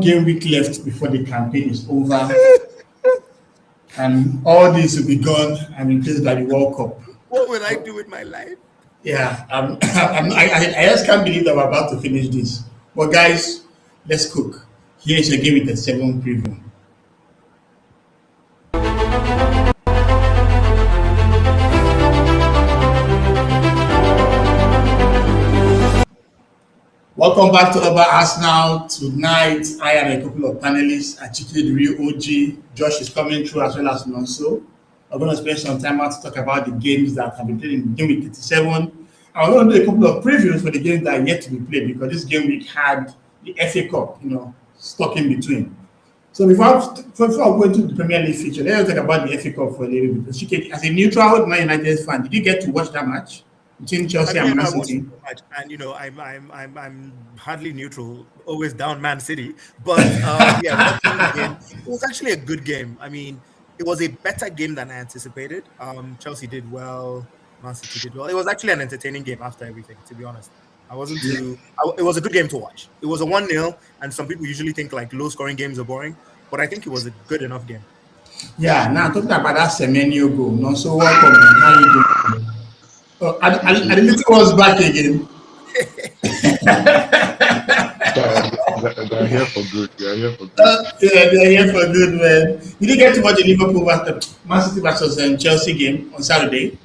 game week left before the campaign is over, and all this will be gone and replaced by the World Cup. What will I do with my life? Yeah, I just can't believe that we're about to finish this. But guys, let's cook. Here's your game with the 7 preview. Welcome back to Over Arsenal. Tonight, I and a couple of panelists, Achike the real OG, Josh is coming through as well as Nonso. We're going to spend some time out to talk about the games that have been played in Game Week 37. And we're going to do a couple of previews for the games that are yet to be played because this game week had the FA Cup, stuck in between. So before I go into the Premier League feature, let's talk about the FA Cup for a little bit. Achike, as a neutral Man United fan, did you get to watch that match between Chelsea and Man City? And I'm hardly neutral, always down Man City. But watching the game, it was actually a good game. I mean, it was a better game than I anticipated. Chelsea did well, Man City did well. It was actually an entertaining game after everything, to be honest. It was a good game to watch. It was a 1-0, and some people usually think like low-scoring games are boring, but I think it was a good enough game. Yeah, now talking about that Semenyo goal. No, so welcome. How you doing? Oh, and the little one's back again. They're here for good. They're here for good, man. Did you get to watch the Liverpool Man City versus Chelsea game on Saturday?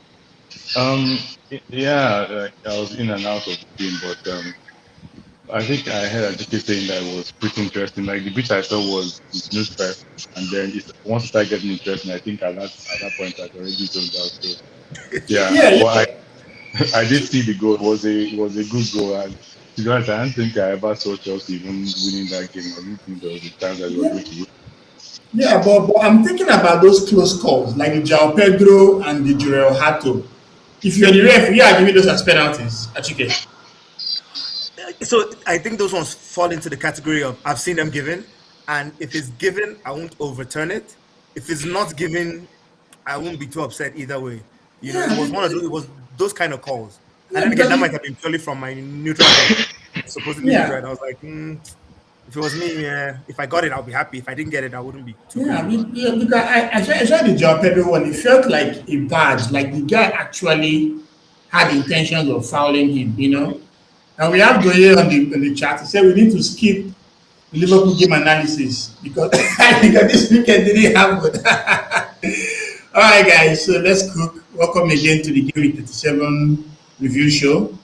Yeah, I was in and out of the game, but I think I heard Ajike saying that it was pretty interesting. Like the bit I saw was the snooze fest, and then once it started getting interesting, I think at that point I'd already zoned out. So yeah. I did see the goal. It was a good goal, and to be honest, I don't think I ever saw Chelsea even winning that game. I didn't think there was a chance that they were going to win. Yeah, but I'm thinking about those close calls, like the João Pedro and the Jurel Hato. If you're the ref, you are giving those as penalties, Achike. So I think those ones fall into the category of I've seen them given, and if it's given, I won't overturn it. If it's not given, I won't be too upset either way. It was those kind of calls. And then again, that might have been purely from my neutral supposedly neutral. I was like, if it was me, if I got it, I'll be happy. If I didn't get it, I wouldn't be too happy. Because I saw the João Pedro one. It felt like a badge. Like the guy actually had intentions of fouling him, And we have Doye on the chat. He said we need to skip the Liverpool game analysis because this weekend didn't happen. All right, guys. So let's cook. Welcome again to the Game Week 37 review show.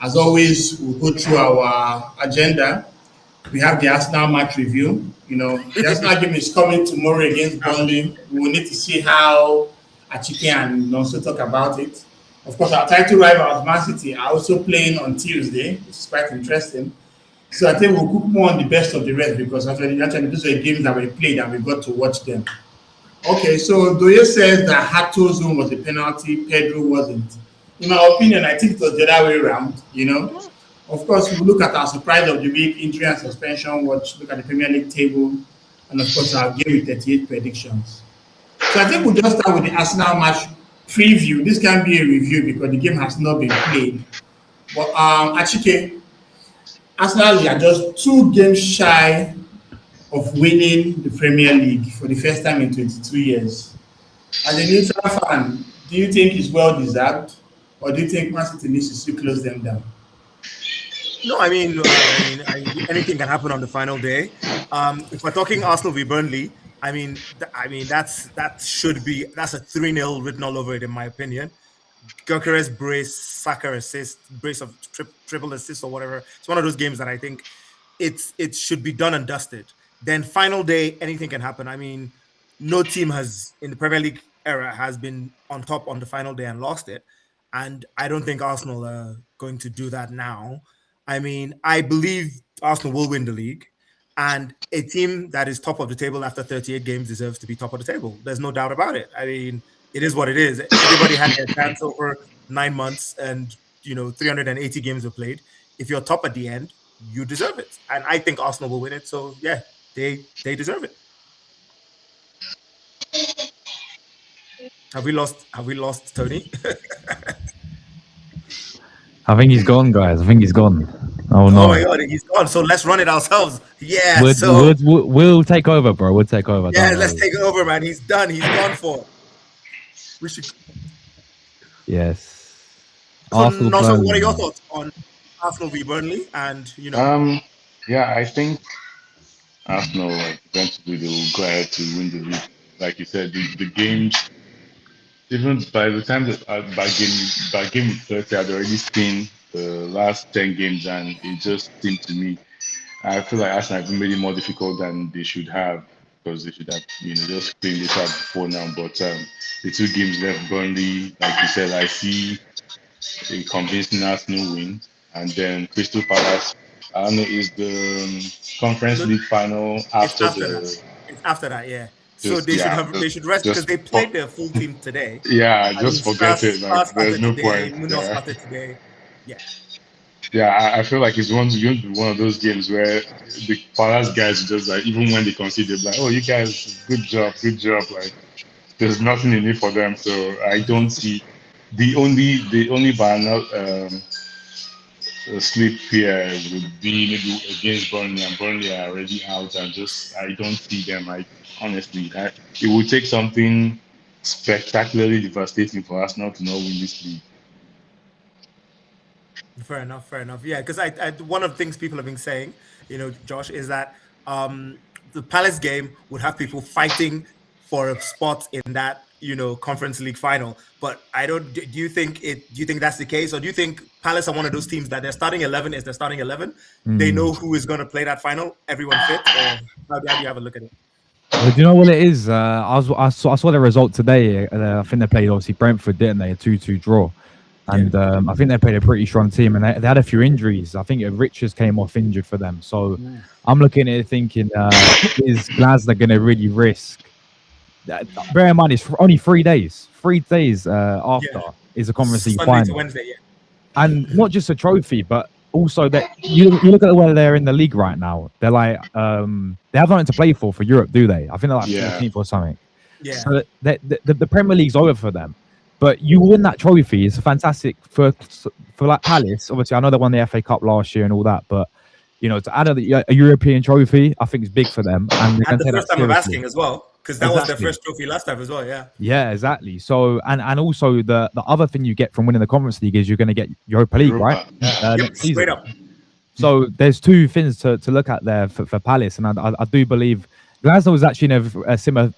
As always, we'll go through our agenda. We have the Arsenal match review. The Arsenal game is coming tomorrow against Burnley. We will need to see how Achike and Nonso talk about it. Of course, our title rivals, Man City, are also playing on Tuesday, which is quite interesting. So I think we'll cook more on the best of the rest because actually these were games that were played and we got to watch them. Okay, so Doye says that Hato's zone was a penalty, Pedro wasn't. In my opinion, I think it was the other way around, Of course, we look at our surprise of the week, injury and suspension, look at the Premier League table, and of course our game with 38 predictions. So I think we'll just start with the Arsenal match preview. This can be a review because the game has not been played. But Achike, Arsenal are just 2 games shy of winning the Premier League for the first time in 22 years. As a neutral fan, do you think it's well deserved, or do you think Man City needs to still close them down? No, I mean, anything can happen on the final day. If we're talking Arsenal v Burnley, that's a 3-0 written all over it, in my opinion. Gyökeres brace, Saka assist, brace of triple assist or whatever. It's one of those games that I think it should be done and dusted. Then final day, anything can happen. I mean, no team in the Premier League era has been on top on the final day and lost it. And I don't think Arsenal are going to do that now. I mean, I believe Arsenal will win the league. And a team that is top of the table after 38 games deserves to be top of the table. There's no doubt about it. I mean, it is what it is. Everybody had their chance over 9 months and, 380 games were played. If you're top at the end, you deserve it. And I think Arsenal will win it. So, yeah, they deserve it. Have we lost Tony? I think he's gone, guys. I think he's gone. Oh Oh no. my God, he's gone. So let's run it ourselves. Yeah. We'll, So we'll take over, bro. We'll take over. yeah, Don't let's worry. take it over, man. He's done. He's gone for. We should. Yes. So, Arsenal, Nelson, what Burnley, are your man. thoughts on Arsenal v Burnley? And Um, yeah, I think Arsenal, like, eventually they will go ahead to win the league. Like you said, the games, even by the time that by game 30, I'd already seen the last 10 games, and it just seemed to me, I feel like Arsenal have made it more difficult than they should have, because they should have, just cleaned this up before now. But the 2 games left, Burnley, like you said, I see a convincing Arsenal win, and then Crystal Palace. I don't know, is the Conference no, League final it's after after that. the It's after that. Yeah. So just they should yeah have. They should rest because just they played their full team today. yeah, I mean, just forget it. Star Like, there's started no today. point. Munoz Yeah, started today. Yeah. yeah. I feel like it's going to be one of those games where the Palace guys just, like, even when they concede, they're like, "Oh, you guys, good job." Like, there's nothing in it for them. So I don't see the only banner sleep here would be maybe against Burnley, and Burnley are already out, and just I don't see them. I honestly, it would take something spectacularly devastating for Arsenal to not win this league. Fair enough. Fair enough. Yeah, because one of the things people have been saying, Josh, is that the Palace game would have people fighting for a spot in that Conference League final. But I don't. Do you think it? Do you think that's the case, or do you think Palace are one of those teams that their starting 11 is their starting 11? They know who is going to play that final. Everyone fit, or how do you have a look at it? Well, do you know what it is? I saw the result today. I think they played obviously Brentford, didn't they? A 2-2 draw. And I think they played a pretty strong team, and they had a few injuries. I think Richards came off injured for them. So I'm looking at it thinking, is Glasner going to really risk? Bear in mind, it's only 3 days. 3 days after is a Conference League Sunday to final. Wednesday, yeah. And not just a trophy, but also that you look at where they're in the league right now. They're like, they have nothing to play for Europe, do they? I think they're like 14th or something. Yeah. So the Premier League's over for them. But you win that trophy. It's fantastic for like Palace. Obviously, I know they won the FA Cup last year and all that, but to add a European trophy, I think is big for them. And the first time of asking as well, because that was their first trophy last time as well. Yeah. Yeah, exactly. So and also the other thing you get from winning the Conference League is you're going to get Europa League, right? Next season. Straight up. So there's 2 things to look at there for Palace, and I do believe Glasner was actually in a similar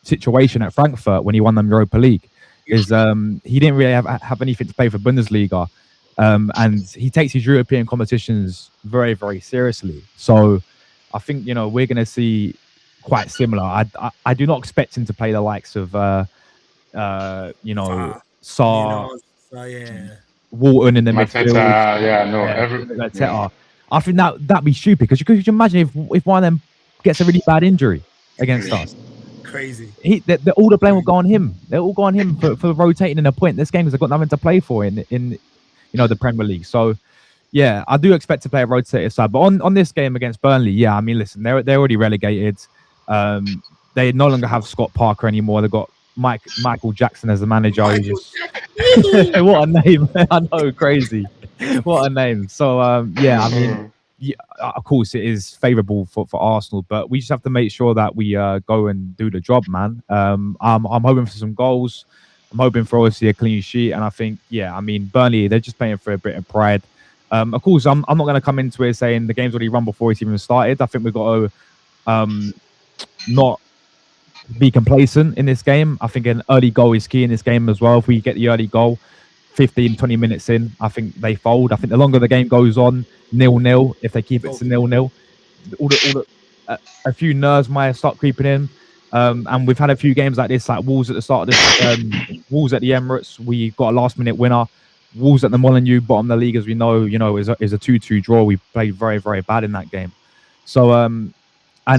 situation at Frankfurt when he won them Europa League. Is he didn't really have anything to play for Bundesliga, and he takes his European competitions very, very seriously. So I think we're going to see quite similar. I do not expect him to play the likes of Sarr, Walton in the midfield. Mateta. I think that'd be stupid, because could you imagine if one of them gets a really bad injury against us? Crazy. All the blame will go on him. They'll all go on him for rotating in a point. This game, because they've got nothing to play for in the Premier League. So yeah, I do expect to play a rotated side. But on this game against Burnley, yeah, I mean, listen, they're already relegated. They no longer have Scott Parker anymore. They've got Michael Jackson as the manager. What a name! I know, crazy. What a name. So yeah, I mean. Yeah, of course, it is favourable for Arsenal, but we just have to make sure that we go and do the job, man. I'm hoping for some goals. I'm hoping for obviously a clean sheet, and I think, I mean, Burnley, they're just playing for a bit of pride. Of course, I'm not going to come into it saying the game's already run before it's even started. I think we've got to not be complacent in this game. I think an early goal is key in this game as well. If we get the early goal, 15, 20 minutes in, I think they fold. I think the longer the game goes on, 0-0, if they keep it to 0-0, a few nerves might start creeping in. And we've had a few games like this, like Wolves at the start of this, Wolves at the Emirates. We got a last-minute winner. Wolves at the Molineux, bottom of the league, as we know, is a 2-2 draw. We played very, very bad in that game. So, and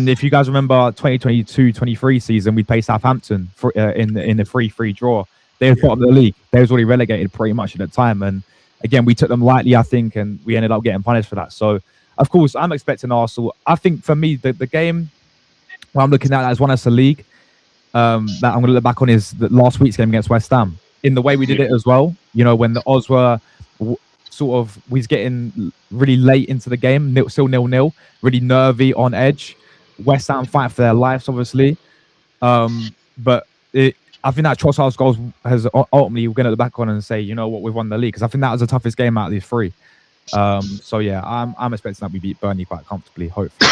if you guys remember 2022-23 season, we played Southampton in the 3-3 draw. They were bottom of the league. They was already relegated pretty much at the time. And again, we took them lightly, I think, and we ended up getting punished for that. So, of course, I'm expecting Arsenal. I think for me, the game what I'm looking at as one as the league that I'm going to look back on is the last week's game against West Ham. In the way we did it as well, when the odds were he's getting really late into the game, still 0-0, really nervy, on edge. West Ham fight for their lives, obviously. But I think that Trossard's goals has ultimately we're going to look back on and say, you know what, we've won the league, because I think that was the toughest game out of these three. So yeah, I'm expecting that we beat Burnley quite comfortably, hopefully.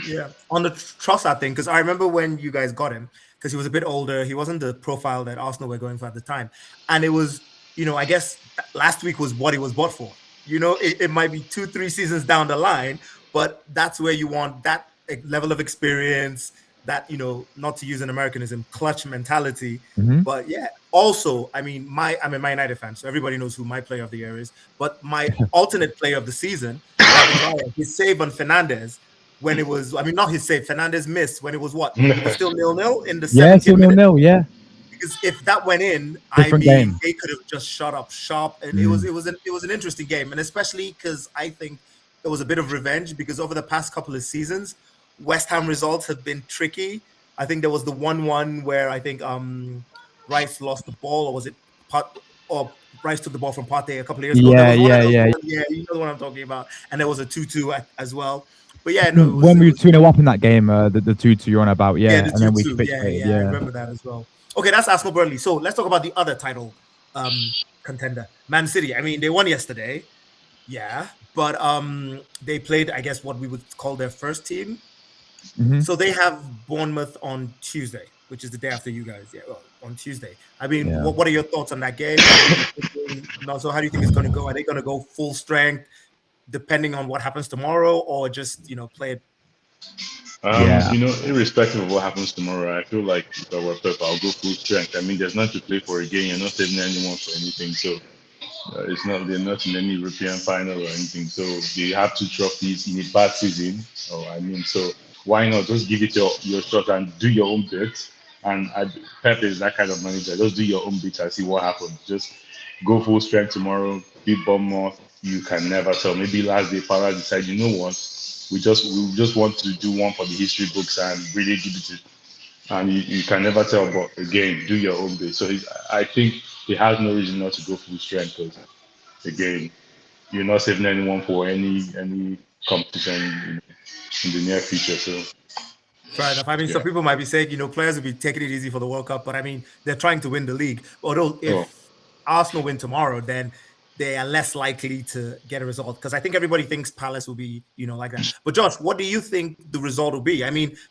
Yeah, on the Trossard thing, because I remember when you guys got him, because he was a bit older, he wasn't the profile that Arsenal were going for at the time, and it was, I guess last week was what he was bought for. It might be 2-3 seasons down the line, but that's where you want that level of experience, that not to use an Americanism, clutch mentality. Mm-hmm. But yeah, also, I'm a Man United fan, so everybody knows who my player of the year is. But my alternate player of the season, his save on Fernandes, when it was, not his save, Fernandes missed when it was what? It was still 0-0 in the 70th minute. 0-0, yeah. Because if that went in, game. They could have just shut up shop, and it was an interesting game, and especially because I think there was a bit of revenge, because over the past couple of seasons, West Ham results have been tricky. I think there was the 1-1 where I think Rice lost the ball, or was it Rice took the ball from Partey a couple of years ago. Yeah, you know what I'm talking about. And there was a 2-2 as well. But yeah, no. When we were 2-0 up in that game, the 2-2 you're on about, yeah, and then we I remember that as well. Okay, that's Arsenal Burnley. So let's talk about the other title contender, Man City. They won yesterday. Yeah, but they played, I guess, what we would call their first team. Mm-hmm. So they have Bournemouth on Tuesday, which is the day after you guys. Yeah, well, on Tuesday. What are your thoughts on that game? So how do you think it's going to go? Are they going to go full strength, depending on what happens tomorrow, or just play it? Irrespective of what happens tomorrow, I feel like if I were Pep, I'll go full strength. There's nothing to play for again. You're not saving anyone for anything. So they're not in any European final or anything. So they have 2 trophies in a bad season. So why not just give it your shot and do your own bit? And Pep is that kind of manager. Just do your own bit and see what happens. Just go full strength tomorrow, beat Bournemouth. You can never tell. Maybe last day, Father decide, you know what? We just want to do one for the history books and really give it to. And you can never tell. But again, do your own bit. So I think he has no reason not to go full strength, because again, you're not saving anyone for any competition in the near future. So fair enough. Some people might be saying, players will be taking it easy for the World Cup, but they're trying to win the league. Although if Arsenal win tomorrow, then they are less likely to get a result, because I think everybody thinks Palace will be, like that. But Josh, what do you think the result will be?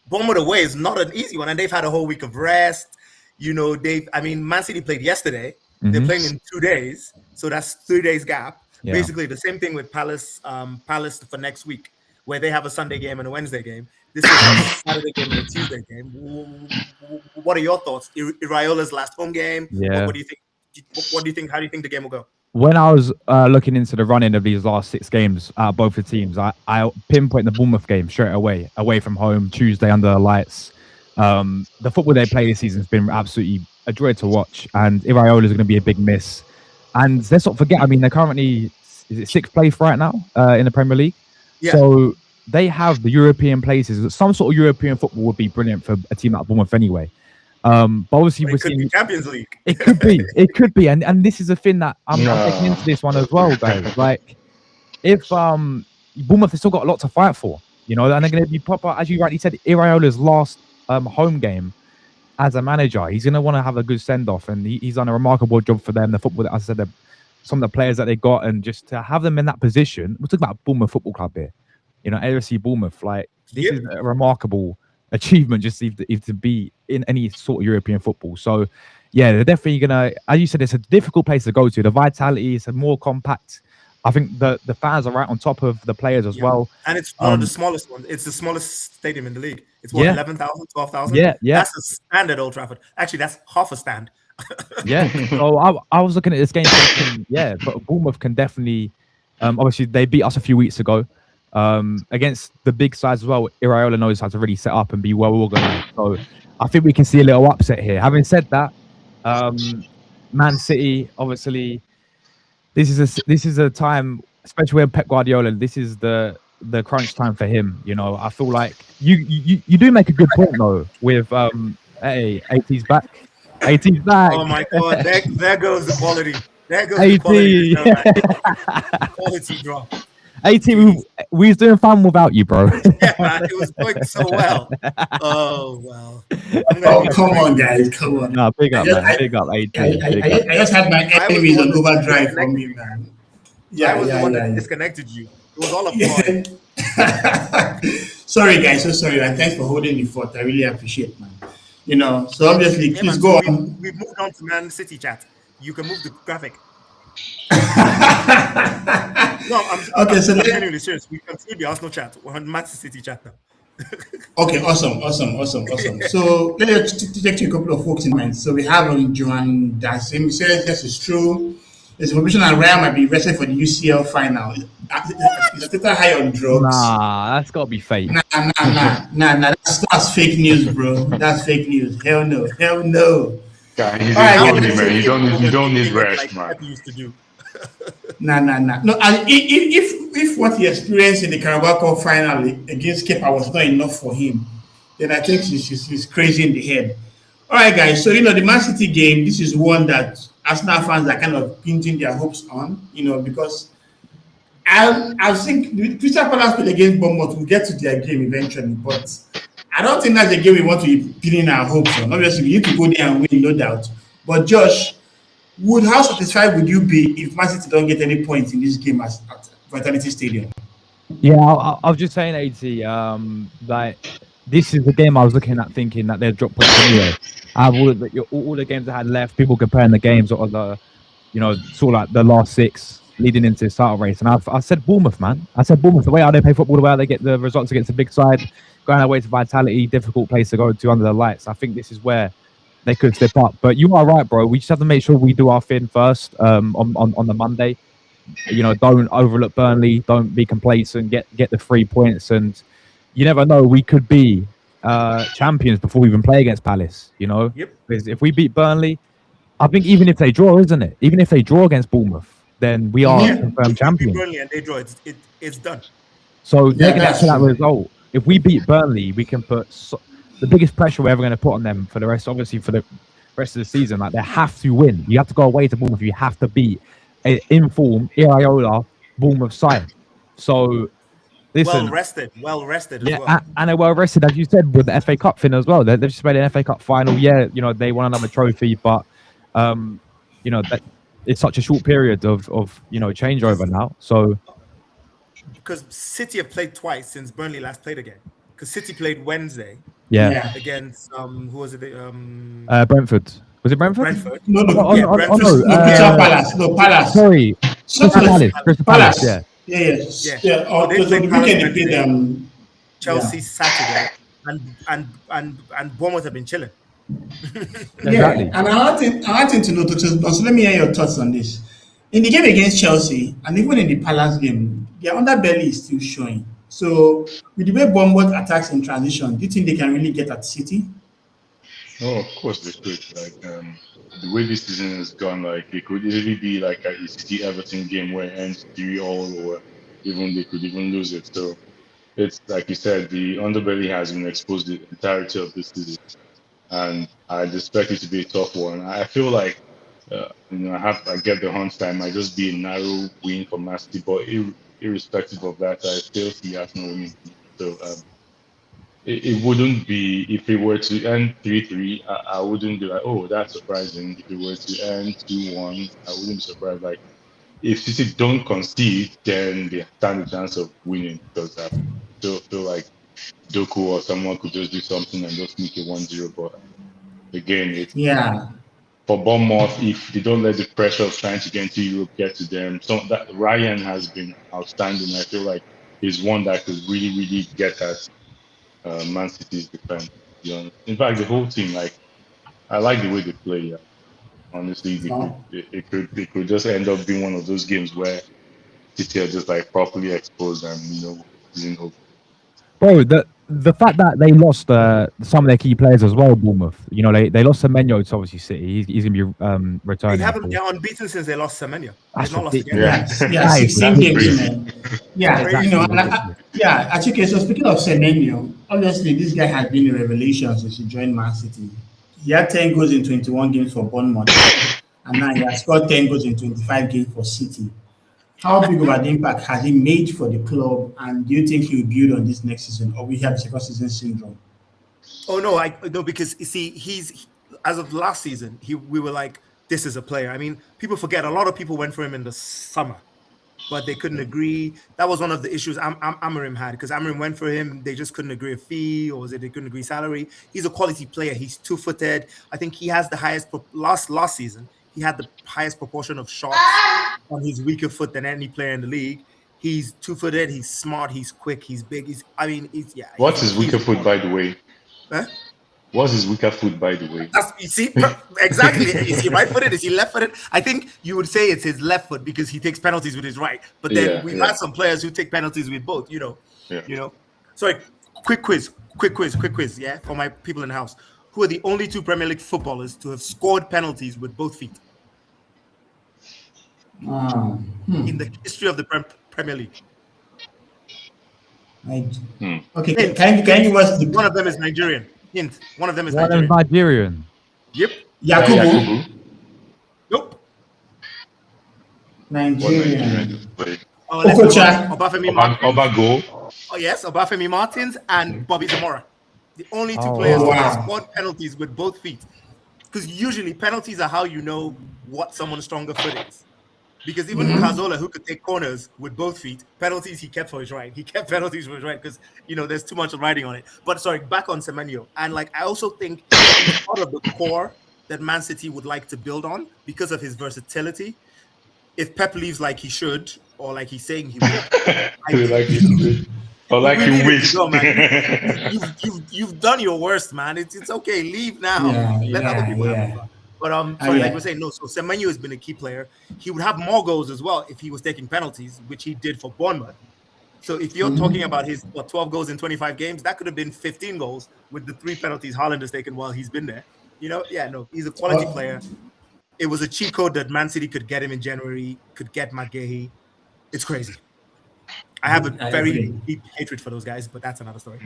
Bournemouth away is not an easy one, and they've had a whole week of rest. Man City played yesterday. Mm-hmm. They're playing in 2 days, so that's 3 days gap. Yeah. Basically, the same thing with Palace. Palace for next week, where they have a Sunday game and a Wednesday game. This is a Saturday game and a Tuesday game. What are your thoughts? Iraola's last home game. Yeah. What do you think? What do you think? How do you think the game will go? When I was looking into the running of these last 6 games, both the teams, I pinpoint the Bournemouth game straight away from home, Tuesday under the lights. The football they play this season has been absolutely a joy to watch, and Iraola is going to be a big miss. And let's not forget, they're currently, is it 6th place right now in the Premier League? Yeah. So they have the European places. Some sort of European football would be brilliant for a team like Bournemouth anyway. But obviously it could be Champions League. It could be, and this is a thing that I'm taking into this one as well, guys. Like, if Bournemouth has still got a lot to fight for, and they're going to be proper, as you rightly said, Iraola's last home game as a manager. He's going to want to have a good send off, and he's done a remarkable job for them. The football, as I said, some of the players that they got, and just to have them in that position. We're talking about Bournemouth Football Club here, AFC Bournemouth. Like, this is a remarkable achievement, just if to be in any sort of European football. So yeah, they're definitely gonna, as you said, it's a difficult place to go to. The vitality is a more compact. I think the fans are right on top of the players as well, and it's one of the smallest ones. It's the smallest stadium in the league. It's 11,000, 12,000. Yeah That's a stand at Old Trafford. Actually, that's half a stand. So I was looking at this game thinking, but Bournemouth can definitely obviously they beat us a few weeks ago. Against the big sides as well, Iraola knows how to really set up and be well organized. So I think we can see a little upset here. Having said that, Man City, obviously, this is a time, especially with Pep Guardiola. This is the crunch time for him. I feel like you do make a good point though. With hey, 80's back. 80's back. Oh my God, there goes the quality. There goes the quality. 80. Quality drop. 80, we was doing fun without you, bro. Yeah, man, it was going so well. Oh well. Oh, come on, guys, come on. No, big I up, just, man. Big up, I, 80. I, Big I, up. I just had my I was the enemies one on that overdrive for disconnected me, you. man. I was the one that disconnected you. It was all a ploy. Sorry, guys, so sorry, and thanks for holding the fort. I really appreciate, man. So obviously, Yeah, please man. go So on. we've moved on to Man City chat. You can move the graphic. No, Okay, so I'm let, genuinely serious. We continue the Arsenal chat. We're on Man City chat now. okay, awesome. So let me take you a couple of folks in mind. So we have Joan Dasim. He says yes, it's true. There's information that Raya might be rested for the UCL final. Is Teta high on drugs? Nah, that's got to be fake. Nah. That's fake news, bro. That's fake news. Hell no. Guy, he's All in right, How Burnley, can you guys. man. say You don't need overthinking it rest, like man. Pep used to do? Nah. No, and if what he experienced in the Carabao Cup final against Kepa was not enough for him, then I think he's crazy in the head. All right, guys. So the Man City game, this is one that Arsenal fans are kind of pinching their hopes on, because I think the Crystal Palace played against Bournemouth. We'll get to their game eventually, but I don't think that's a game we want to be pinning our hopes on. Obviously, we need to go there and win, no doubt. But Josh, how satisfied would you be if Man City don't get any points in this game at Vitality Stadium? Yeah, I was just saying, 80. Like this is the game I was looking at, thinking that they'd drop points anyway. I have all the games I had left. People comparing the games or the, sort of like the last 6 leading into the title race, and I said Bournemouth, man. I said Bournemouth. The way how they play football, the way how they get the results against a big side, going away to Vitality, difficult place to go to under the lights. I think this is where they could step up. But you are right, bro. We just have to make sure we do our thing first on the Monday. Don't overlook Burnley. Don't be complacent. Get the 3 points, and you never know. We could be champions before we even play against Palace. Yep. Because if we beat Burnley, I think even if they draw, isn't it? Even if they draw against Bournemouth, then we are confirmed champions. Burnley and they draw, it's done. So looking at that result, if we beat Burnley, we can put the biggest pressure we're ever going to put on them for the rest of the season. Like they have to win. You have to go away to Bournemouth. You have to beat an informed Iraola Bournemouth side. So listen, well rested as well. And they're well rested, as you said, with the FA Cup thing as well. They've just made an FA Cup final. Yeah, they won another trophy, but that it's such a short period of changeover now. So because City have played twice since Burnley last played again. Because City played Wednesday against who was it? Brentford. Was it Brentford? Brentford. No, Brentford. Palace. No, Palace. Sorry, Crystal Palace. Yeah. They played Palace Chelsea Saturday, and Bournemouth have been chilling. Exactly. And I want to know, so let me hear your thoughts on this. In the game against Chelsea, and even in the Palace game, their underbelly is still showing. So, with the way Bournemouth attacks in transition, do you think they can really get at City? Oh, of course they could. Like the way this season has gone, like it could easily be like a City Everton game where it ends 3-3, or even they could even lose it. So it's like you said, the underbelly has been exposed the entirety of this season, and I'd expect it to be a tough one. I feel like I get the hunch that it might just be a narrow win for Man City, but irrespective of that, I still see Arsenal winning. So it wouldn't be, if it were to end 3-3, I wouldn't be like, oh, that's surprising. If it were to end 2-1, I wouldn't be surprised. Like if City don't concede, then they stand a chance of winning, because I still feel like Doku or someone could just do something and just make it 1-0. But again, it's for Bournemouth, if they don't let the pressure of trying to get into Europe get to them. So that Ryan has been outstanding. I feel like he's one that could really, really get at Man City's defense. In fact, the whole team, like, I like the way they play. Yeah. Honestly, it could just end up being one of those games where City are just like properly exposed and season over. Bro, the fact that they lost some of their key players as well, Bournemouth. They lost Semenyo to obviously City. He's going to be returning. They're unbeaten since they lost Semenyo. That's not lost again. Yeah, 16 games, man. Yeah, exactly. actually, so speaking of Semenyo, obviously this guy has been a revelation since he joined Man City. He had 10 goals in 21 games for Bournemouth, and now he has scored 10 goals in 25 games for City. How big of an impact has he made for the club, and do you think he will build on this next season, or we have second season syndrome? Oh no, I no, because you see, as of last season, we were like, this is a player. I mean, people forget a lot of people went for him in the summer, but they couldn't agree. That was one of the issues Amorim had, because Amorim went for him, they just couldn't agree a fee, or was it they couldn't agree salary? He's a quality player. He's 2-footed. I think he has the highest last season. He had the highest proportion of shots on his weaker foot than any player in the league. He's 2-footed. He's smart. He's quick. He's big. What's his weaker foot, by the way? Huh? What's his weaker foot, by the way? You see, exactly. Is he right-footed? Is he left-footed? I think you would say it's his left foot because he takes penalties with his right. But then we've had some players who take penalties with both. You know. Sorry. Quick quiz. Yeah, for my people in the house. Who are the only two Premier League footballers to have scored penalties with both feet in the history of the Premier League? Okay, can you give us one of them is Nigerian. Hint. One of them is Nigerian. Yep. Yakubu. Nope. Nigerian. Okocha. Obafemi Martins. Obago. Oh yes, Obafemi Martins and Bobby Zamora. The only two players who have scored penalties with both feet. Because usually penalties are how you know what someone's stronger foot is. Because even Cazorla, who could take corners with both feet, penalties he kept for his right. He kept penalties for his right because, there's too much riding on it. But sorry, back on Semenyo. And I also think he's part of the core that Man City would like to build on because of his versatility. If Pep leaves like he should, or like he's saying he will, or like you wish. You've done your worst, man. It's okay. Leave now. Let other people have fun. But like we're saying, no. So Semenyo has been a key player. He would have more goals as well if he was taking penalties, which he did for Bournemouth. So if you're talking about his 12 goals in 25 games, that could have been 15 goals with the 3 penalties Haaland has taken while he's been there. He's a quality player. It was a cheat code that Man City could get him in January, could get McGahey. It's crazy. I have a very deep hatred for those guys, but that's another story.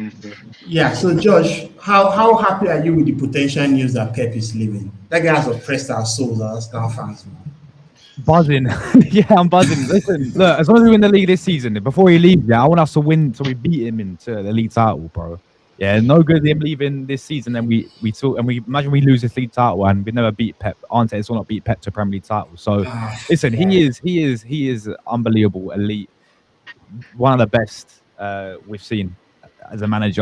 Yeah. So, Josh, how happy are you with the potential news that Pep is leaving? That guy has oppressed our souls as our fans, man. Buzzing. Yeah, I'm buzzing. Listen, look, as long as we win the league this season, before he leaves, I want us to win so we beat him into the league title, bro. Yeah, no good him leaving this season, and we imagine we lose this league title and we never beat Pep. Arteta will not beat Pep to Premier League title. So, listen, he is unbelievable, elite. One of the best we've seen as a manager.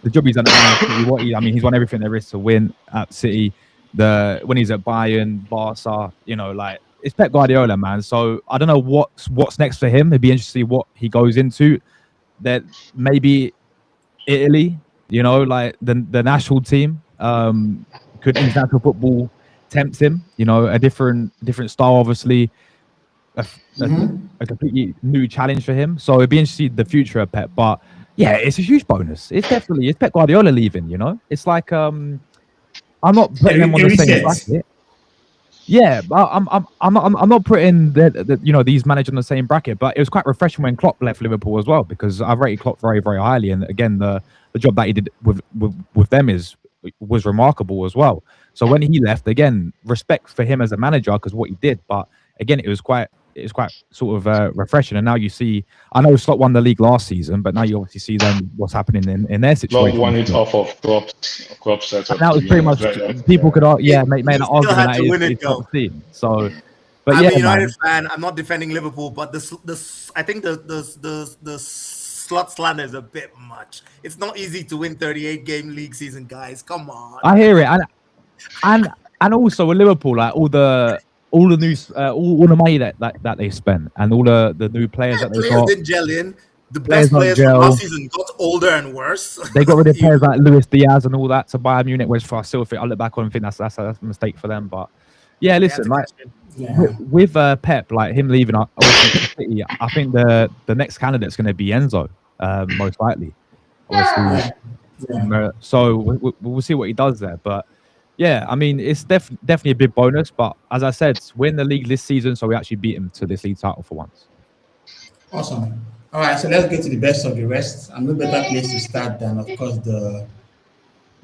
The job he's done at City, he's won everything there is to win at City. When he's at Bayern, Barca, it's Pep Guardiola, man. So I don't know what's next for him. It'd be interesting to see what he goes into. That maybe Italy, the national team could international football tempt him. A different style, obviously. A completely new challenge for him. So it'd be interesting to see the future of Pep. But yeah, it's a huge bonus. It's Pep Guardiola leaving. It's like I'm not putting them on the same bracket. Yeah, I'm not putting these managers on the same bracket. But it was quite refreshing when Klopp left Liverpool as well, because I've rated Klopp very, very highly. And again, the job that he did with them was remarkable as well. So when he left, again, respect for him as a manager because what he did. But again, it was quite sort of refreshing. And now you see, I know Slot won the league last season, but now you obviously see them what's happening in their situation. Slot won it off of Klopp's setup. And that was pretty much people could make an argument that it's top team. So, but I'm a United fan. I'm not defending Liverpool, but I think the Slot slander is a bit much. It's not easy to win 38 game league season, guys. Come on. I hear it, and also with Liverpool, all the money that they spent and all the new players that they got. Didn't gel in. The best players from last season got older and worse. They got rid of players like Luis Diaz and all that to Bayern Munich, which I still think I look back on and think that's a mistake for them. But yeah, listen, with Pep, him leaving, I think the next candidate's going to be Enzo, most likely. Obviously, so we'll see what he does there, but. Yeah, it's definitely a big bonus, but as I said, win the league this season, so we actually beat him to this league title for once. Awesome. All right, so let's get to the best of the rest. And no better place to start than, of course, the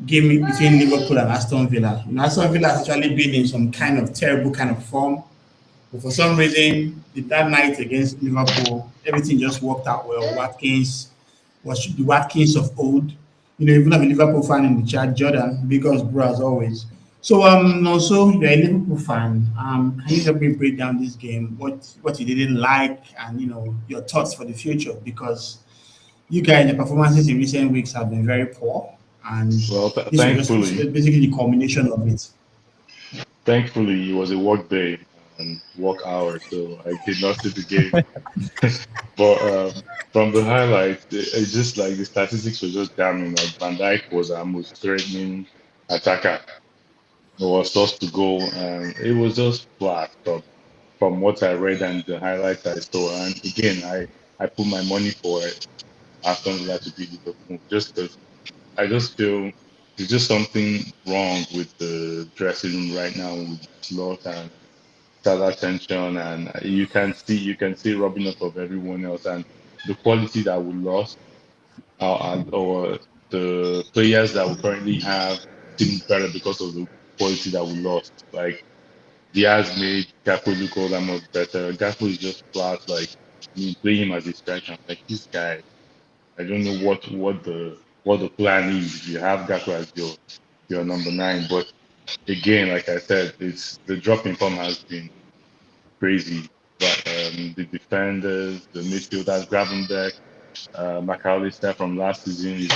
game between Liverpool and Aston Villa. Aston Villa has actually been in some kind of terrible kind of form. But for some reason, that night against Liverpool, everything just worked out well. Watkins was the Watkins of old. Even have a Liverpool fan in the chat, Jordan, because bro as always. So also you're a Liverpool fan. Can you help me break down this game? What you didn't like, and your thoughts for the future? Because you guys, the performances in recent weeks have been very poor, and Well, this was just basically the culmination of it. thankfully, it was a work day and work hour, so I did not see the game. But from the highlights, it's just like the statistics were just damning. Like Van Dijk was our most threatening attacker. It was supposed to go, and it was just flat from what I read and the highlights I saw. And again, I put my money for it. Aston Villa to beat Liverpool just because I just feel there's just something wrong with the dressing room right now with slot and Salah tension, and you can see rubbing off of everyone else and the quality that we lost, or the players that we currently have seem better because of the quality that we lost. Like Diaz made Gakpo look all that much better. Gakpo is just flat. Like you play him as a striker. Like this guy, I don't know what the plan is. If you have Gakpo as your number nine, but again, like I said, it's the drop in form has been crazy. But the defenders, the midfielders, Gravenberch, McAllister from last season is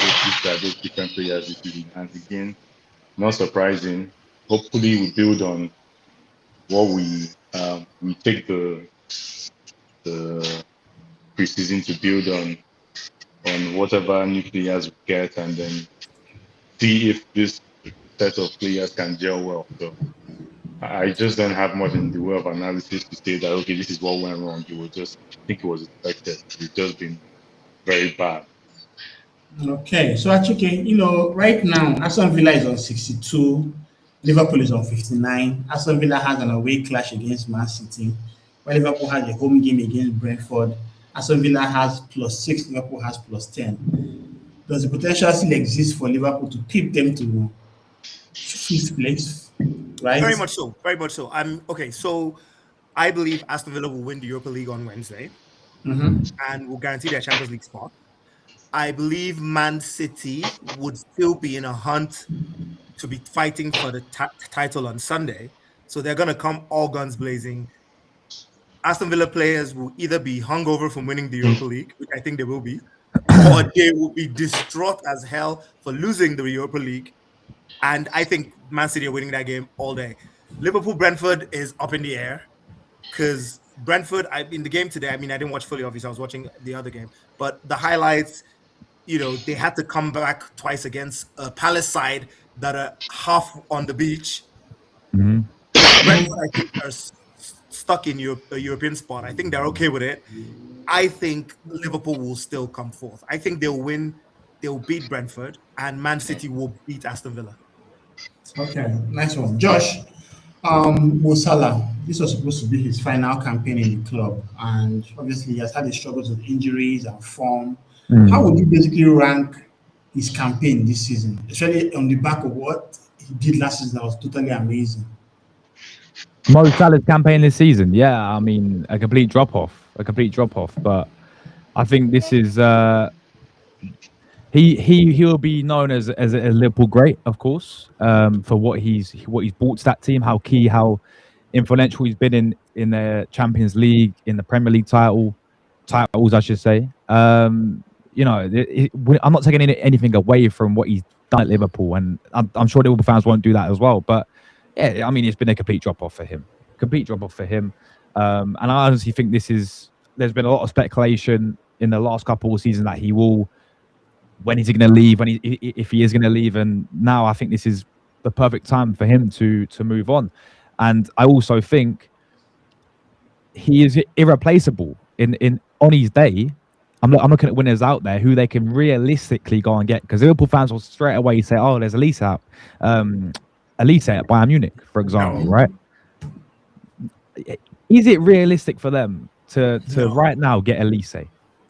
those different players this season. And again, not surprising. Hopefully, we build on what we take the preseason to build on whatever new players we get, and then see if this set of players can gel well. So I just don't have much in the way of analysis to say that okay, this is what went wrong. It was just I think it was expected. It's just been very bad. Okay, so actually, right now, Aston Villa is on 62, Liverpool is on 59. Aston Villa has an away clash against Man City, while Liverpool has a home game against Brentford. Aston Villa has +6, Liverpool has +10. Does the potential still exist for Liverpool to keep them to fifth place, right? Very much so. Very much so. I'm okay. So I believe Aston Villa will win the Europa League on Wednesday Mm-hmm. and will guarantee their Champions League spot. I believe Man City would still be in a hunt to be fighting for the title on Sunday. So they're going to come all guns blazing. Aston Villa players will either be hungover from winning the Europa League, which I think they will be, or they will be distraught as hell for losing the Europa League. And I think Man City are winning that game all day. Liverpool Brentford is up in the air because Brentford, in the game today, I mean, I didn't watch fully, obviously, I was watching the other game, but the highlights, they had to come back twice against a Palace side that are half on the beach. Mhm. Brentford, I think, are stuck in a European spot. I think they're okay with it. I think Liverpool will still come fourth. I think they'll win. They'll beat Brentford, and Man City will beat Aston Villa. Okay, nice one. Josh, Mo Salah, this was supposed to be his final campaign in the club, and obviously he has had his struggles with injuries and form. How would you basically rank his campaign this season, especially on the back of what he did last season? That was totally amazing. Mo Salah's campaign this season, yeah, I mean, a complete drop off. But I think this is he will be known as a Liverpool great, of course, for what he's brought to that team, how influential he's been in the Champions League, in the Premier League titles, I should say. I'm not taking anything away from what he's done at Liverpool, and I'm sure Liverpool fans won't do that as well. But yeah, I mean, it's been a complete drop off for him. And I honestly think there's been a lot of speculation in the last couple of seasons that he will. When is he going to leave? If he is going to leave, and now I think this is the perfect time for him to move on. And I also think he is irreplaceable on his day. I'm looking at winners out there who they can realistically go and get, because Liverpool fans will straight away say, "Oh, there's Elise at Bayern Munich, for example, right?" Is it realistic for them to right now get Elise?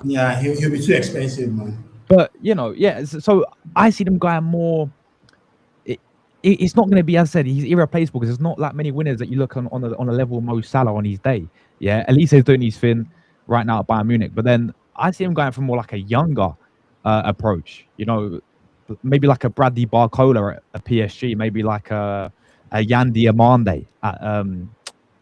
Yeah, he'll be too expensive, man. But so I see them going more it's not going to be, as I said, he's irreplaceable because there's not that many winners that you look on a level of Mo Salah on his day. Yeah, at least he's doing his thing right now at Bayern Munich. But then I see him going for more like a younger approach. You know, maybe like a Bradley Barcola at PSG, maybe like a Yan Diomande at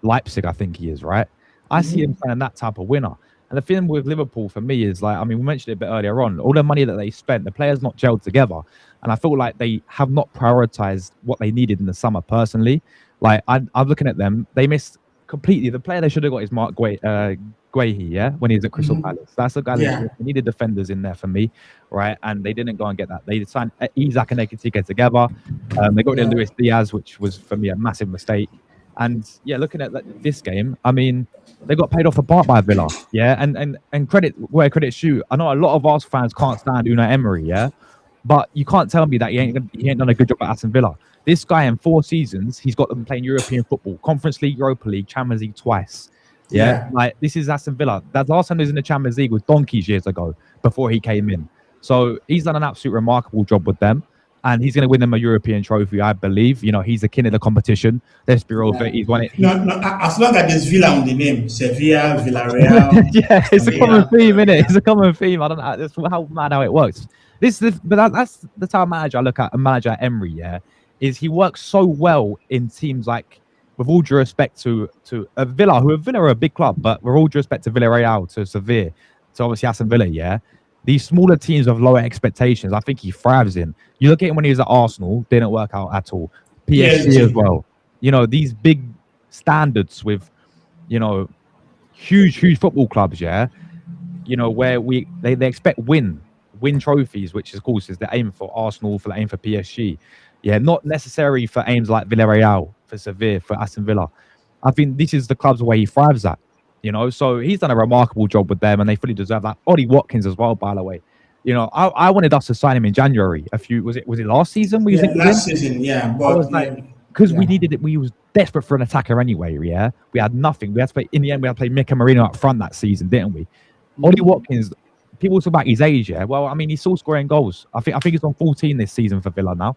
Leipzig, I think he is, right? I see him playing that type of winner. And the thing with Liverpool for me is like, I mean, we mentioned it a bit earlier on, all the money that they spent, the players not gelled together. And I feel like they have not prioritized what they needed in the summer personally. Like, I'm looking at them, they missed completely. The player they should have got is Mark Guehi, yeah, when he was at Crystal Palace. That's the guy that needed defenders in there for me, right? And they didn't go and get that. They signed Isak and Ekitike together. They got rid of Luis Diaz, which was for me a massive mistake. And yeah, looking at this game, I mean, they got paid off a part by Villa, yeah. And credit where credit's due. I know a lot of Arsenal fans can't stand Unai Emery, yeah, but you can't tell me that he ain't done a good job at Aston Villa. This guy in 4 seasons, he's got them playing European football, Conference League, Europa League, Champions League twice. Yeah, like this is Aston Villa. That last time he was in the Champions League was donkeys years ago before he came in. So he's done an absolute remarkable job with them. And he's going to win them a European trophy, I believe. You know, he's the king of the competition. Let's be real, he's won it. No, as long as there's Villa on the name, Sevilla, Villarreal. Yeah, it's a common theme, isn't it? It's a common theme. I don't know. That's how mad how it works. That's the type of manager I look at. A manager Emery, yeah, is he works so well in teams like, with all due respect to a Villa, Villa are a big club, but with all due respect to Villarreal, to Sevilla, to obviously Aston Villa, yeah. These smaller teams of lower expectations, I think he thrives in. You look at him when he was at Arsenal, didn't work out at all. PSG as well. You know, these big standards with, you know, huge football clubs, yeah. You know, where they expect win trophies, which of course is the aim for Arsenal, for the aim for PSG. Yeah, not necessarily for aims like Villarreal, for Sevilla, for Aston Villa. I think this is the clubs where he thrives at. You know, so he's done a remarkable job with them, and they fully deserve that. Ollie Watkins as well, by the way. You know, I wanted us to sign him in January. Was it last season? Last season, yeah. But I was like, because we needed it. We was desperate for an attacker anyway. Yeah, we had nothing. We had to play. In the end, we had to play Mika Marino up front that season, didn't we? Ollie Watkins. People talk about his age. Yeah, well, I mean, he's still scoring goals. I think he's on 14 this season for Villa now.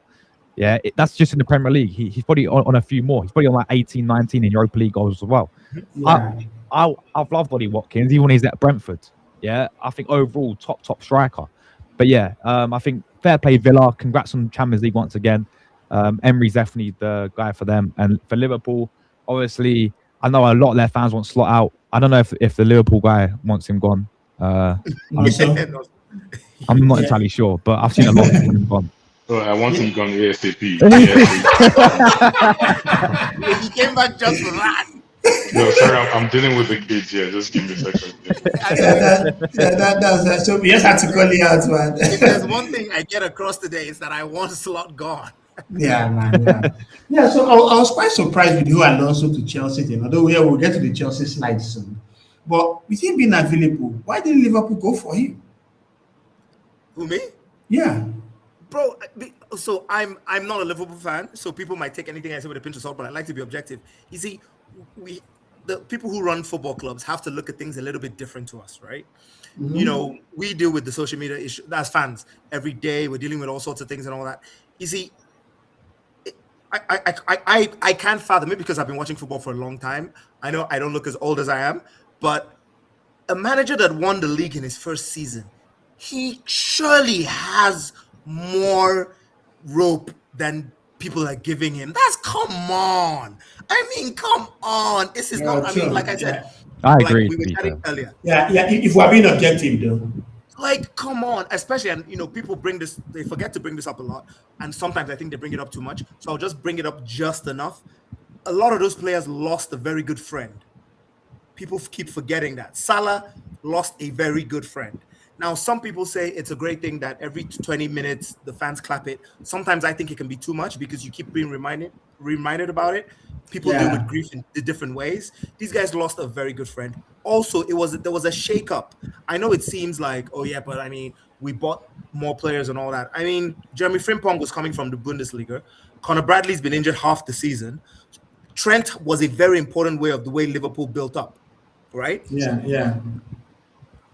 Yeah, that's just in the Premier League. He's probably on a few more. He's probably on like 18, 19 in Europa League goals as well. Yeah. I've loved Ollie Watkins, even when he's at Brentford. Yeah, I think overall top striker. But yeah, I think fair play Villa. Congrats on Champions League once again. Emery's definitely the guy for them. And for Liverpool, obviously, I know a lot of their fans want Slot out. I don't know if the Liverpool guy wants him gone. I'm not entirely sure, but I've seen a lot of him gone. Oh, I want him gone ASAP. He came back just for that. No, sorry, I'm dealing with the kids here. Just give me a second. That's so we just had to call you out, man. If there's one thing I get across today, is that I want Slot gone. Yeah, man. Yeah, so I was quite surprised with who Alonso to Chelsea thing. Although we'll get to the Chelsea slide soon. But with him being available, why didn't Liverpool go for him? Who, me? Yeah. Bro, so I'm not a Liverpool fan, so people might take anything I say with a pinch of salt, but I like to be objective. You see, the people who run football clubs have to look at things a little bit different to us, right? Mm-hmm. You know, we deal with the social media issue as fans every day. We're dealing with all sorts of things and all that. You see, I can't fathom it because I've been watching football for a long time. I know I don't look as old as I am, but a manager that won the league in his first season, he surely has more rope than people are giving him. Come on. I mean, come on. This is not, I mean, like I said, I agree. We were chatting earlier. Yeah. If we're being objective, though. Like, come on. Especially, and you know, people they forget to bring this up a lot. And sometimes I think they bring it up too much. So I'll just bring it up just enough. A lot of those players lost a very good friend. People keep forgetting that. Salah lost a very good friend. Now, some people say it's a great thing that every 20 minutes the fans clap it. Sometimes I think it can be too much because you keep being reminded about it. People deal with grief in different ways. These guys lost a very good friend. Also, there was a shakeup. I know it seems like, oh yeah, but I mean, we bought more players and all that. I mean, Jeremy Frimpong was coming from the Bundesliga. Conor Bradley's been injured half the season. Trent was a very important way of the way Liverpool built up, right? Yeah.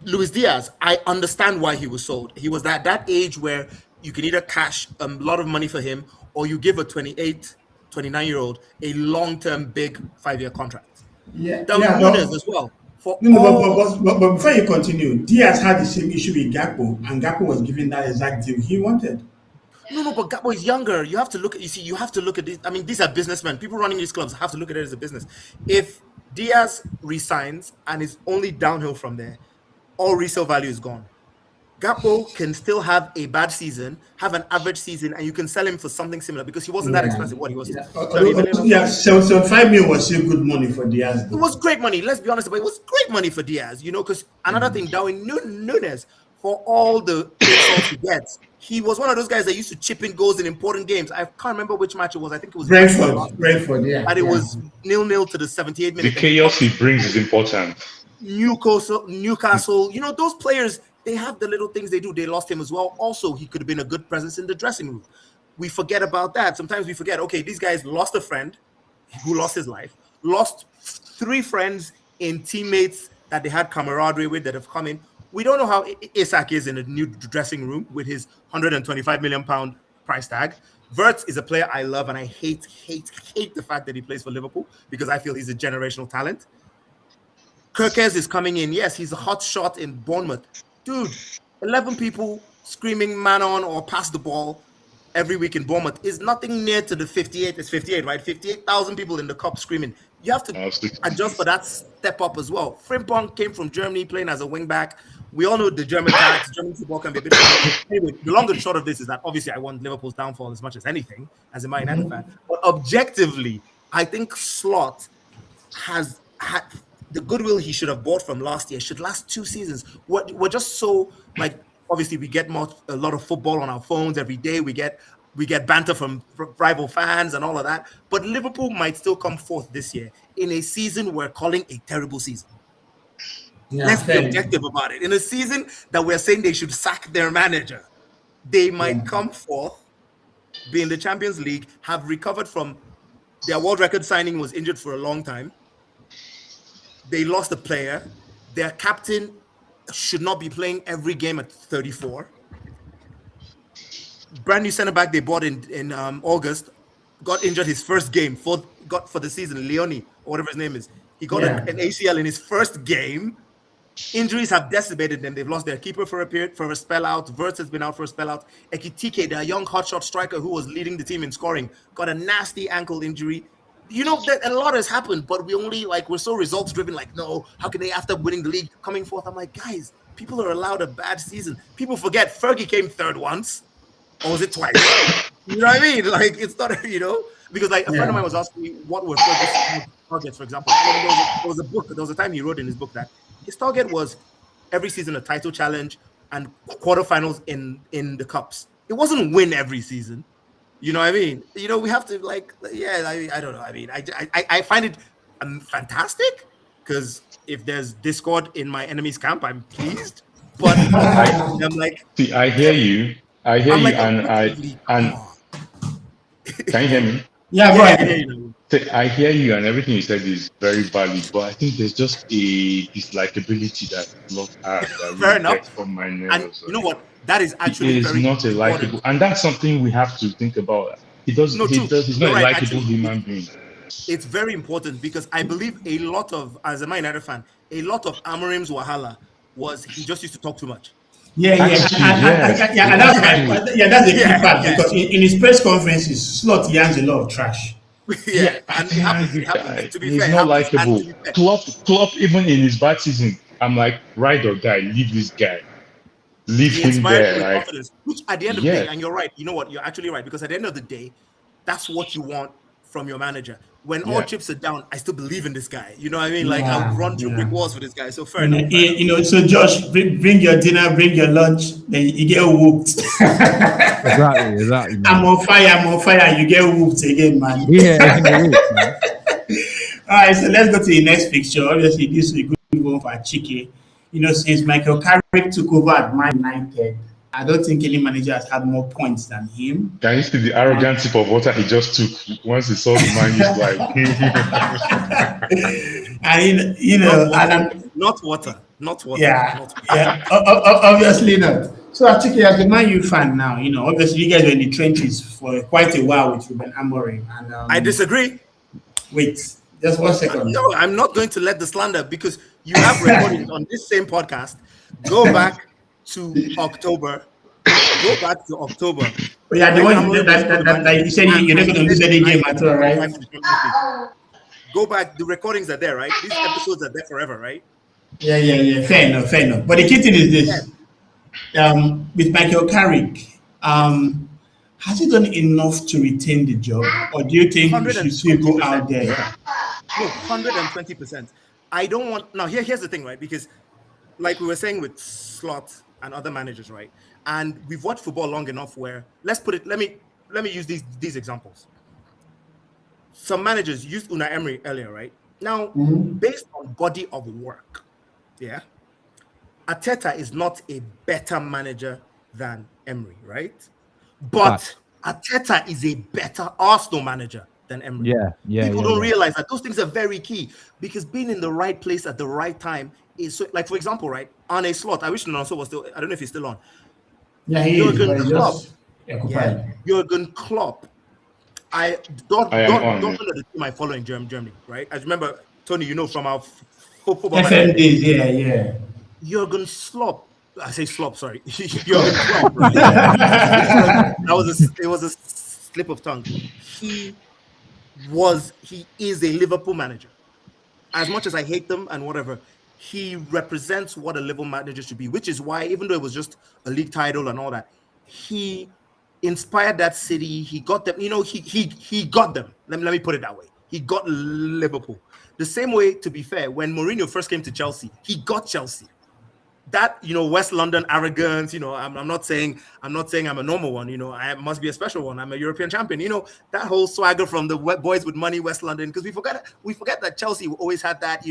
Luis Diaz, I understand why he was sold. He was at that age where you can either cash a lot of money for him, or you give a 28, 29-year-old a long-term big 5-year contract. Yeah, Darwin yeah, Nunes as well. For no, no, all but before you continue, Diaz had the same issue with Gakpo, and Gakpo was given that exact deal he wanted. no, but Gabo is younger. You have to look at you have to look at this. I mean, these are businessmen. People running these clubs have to look at it as a business. If Diaz resigns and is only downhill from there, all resale value is gone. Gakpo can still have a bad season, have an average season, and you can sell him for something similar because he wasn't that Yeah, expensive. What he was yeah. 30 million or Yeah, something. so 5 million was still good money for Diaz. It Though. was great money. Let's be honest, but it was great money for Diaz, because another thing, Darwin Nunes, for all the insults he gets, he was one of those guys that used to chip in goals in important games. I can't remember which match it was. I think it was Brentford, yeah. and it was 0-0 to the 78th The minute. chaos he brings is important. Newcastle, those players, they have the little things they do. They lost him as well. Also, he could have been a good presence in the dressing room. We forget about that. Sometimes we forget, okay, these guys lost a friend who lost his life, lost 3 friends in teammates that they had camaraderie with that have come in. We don't know how Isak is in a new dressing room with his £125 million price tag. Wirtz is a player I love, and I hate the fact that he plays for Liverpool because I feel he's a generational talent. Kirkes is coming in. Yes, he's a hot shot in Bournemouth. Dude, 11 people screaming man on or pass the ball every week in Bournemouth is nothing near to the 58. It's 58, right? 58,000 people in the cup screaming. You have to adjust for that step up as well. Frimpong came from Germany playing as a wing back. We all know the German tax. German football can be a bit. Anyway, the long and short of this is that obviously I want Liverpool's downfall as much as anything, as a Man United fan. But objectively, I think Slot has had the goodwill he should have bought from last year should last 2 seasons. We're just so obviously we get a lot of football on our phones every day. We get banter from rival fans and all of that. But Liverpool might still come fourth this year in a season we're calling a terrible season. Yeah, let's be objective about it. In a season that we're saying they should sack their manager, they might come fourth, be in the Champions League, have recovered from their world record signing was injured for a long time. They lost a player. Their captain should not be playing every game at 34. Brand new centre back they bought in August got injured his first game for the season. Leone or whatever his name is. He got an ACL in his first game. Injuries have decimated them. They've lost their keeper for a spell out. Wirtz has been out for a spell out. Ekitike, their young hotshot striker who was leading the team in scoring, got a nasty ankle injury. That a lot has happened, but we're so results driven. No, how can they, after winning the league, coming fourth? I'm like, guys, people are allowed a bad season. People forget Fergie came third once, or was it twice? You know what I mean? It's not, because a friend of mine was asking me what were Fergie's targets, for example. There was a time he wrote in his book that his target was every season a title challenge and quarterfinals in the cups. It wasn't win every season. You know what I mean? We have to I don't know. I mean, I find it fantastic because if there's discord in my enemy's camp, I'm pleased. But I'm like, see, I hear you, and can you hear me? Yeah, go ahead. I hear you, and everything you said is very valid. But I think there's just a dislikability that not fair enough from my and nerves. you know what? That is actually He is very not a likable, and that's something we have to think about. He's not a likable human being. It's very important because I believe as a Man United fan, a lot of Amorim's wahala was he just used to talk too much. That's a key part because in his press conferences, Slot yarns a lot of trash. And it happens, to be he's fair, not likable. Klopp, even in his bad season, I'm like, ride or die, leave this guy. Leave him there. Confidence, which at the end of the day, and you're right, you know what? You're actually right, because at the end of the day, that's what you want from your manager. When all chips are down, I still believe in this guy. You know what I mean? I'll run through brick walls for this guy. So fair enough. So Josh, bring your dinner, bring your lunch, then you get whooped. Exactly. Man. I'm on fire, you get whooped again, man. Yeah. All right, so let's go to the next picture. Obviously, this is a good one for Chike. Since Michael Carrick took over at Man United, I don't think any manager has had more points than him. Can you see the arrogant sip of water he just took once he saw the man? He's like, not water. Yeah, obviously not. So Achike, as a Man U fan now, obviously you guys were in the trenches for quite a while with Ruben Amorim, and I disagree. wait, just 1 second. No, I'm not going to let the slander because you have recordings on this same podcast. Go back to October. Go back to October. But yeah, the When one Amorim was still the that manager, you said you're not and going to he lose said any game United at would all, right? qualify for the Champions League. Go back. The recordings are there, right? These episodes are there forever, right? Yeah. Fair enough. But the key thing is this: with Michael Carrick, has he done enough to retain the job, or do you think he should still go out 120%. there? No, 120%. I don't want now. Here's the thing, right? Because like we were saying with Slot and other managers, right? And we've watched football long enough where let's put it. Let me use these examples. Some managers used Unai Emery earlier, right? Now, based on body of work, yeah, Arteta is not a better manager than Emery, right? But Arteta is a better Arsenal manager than Emery. People don't realize that those things are very key because being in the right place at the right time is so. Like for example, right? On a slot, I wish Nonso was still. I don't know if he's still on. Yeah, he is. But he's just occupied. Jurgen Klopp. Dortmund are the team I follow in Germany, right? I remember Tony, from our football FM days, yeah. Jurgen Klopp. I say Slop, sorry. Jurgen Klopp, right? It was a slip of tongue. He is a Liverpool manager. As much as I hate them and whatever, he represents what a Liverpool manager should be, which is why, even though it was just a league title and all that, he inspired that city. He got them, he got them. Let me put it that way. He got Liverpool. The same way, to be fair, when Mourinho first came to Chelsea, he got Chelsea. That West London arrogance, I'm not saying I'm a normal one, I must be a special one. I'm a European champion, that whole swagger from the boys with money, West London, because we forget that Chelsea always had that,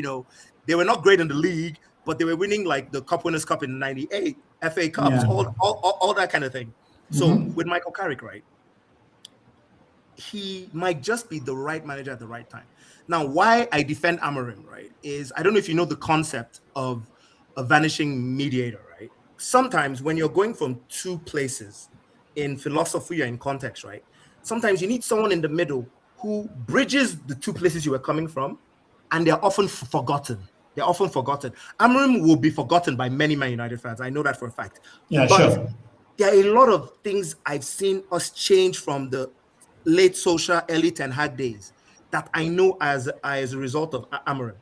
they were not great in the league, but they were winning like the Cup Winners' Cup in '98, FA Cups, all that kind of thing. So with Michael Carrick, right, he might just be the right manager at the right time. Now, why I defend Amorim, right, is I don't know if you know the concept of a vanishing mediator, right? Sometimes when you're going from two places in philosophy or in context, right, sometimes you need someone in the middle who bridges the two places you were coming from, and they're often forgotten. Amorim will be forgotten by many Man United fans. I know that for a fact. Yeah, sure. There are a lot of things I've seen us change from the late Solskjaer, early Ten Hag days that I know as a result of Amorim,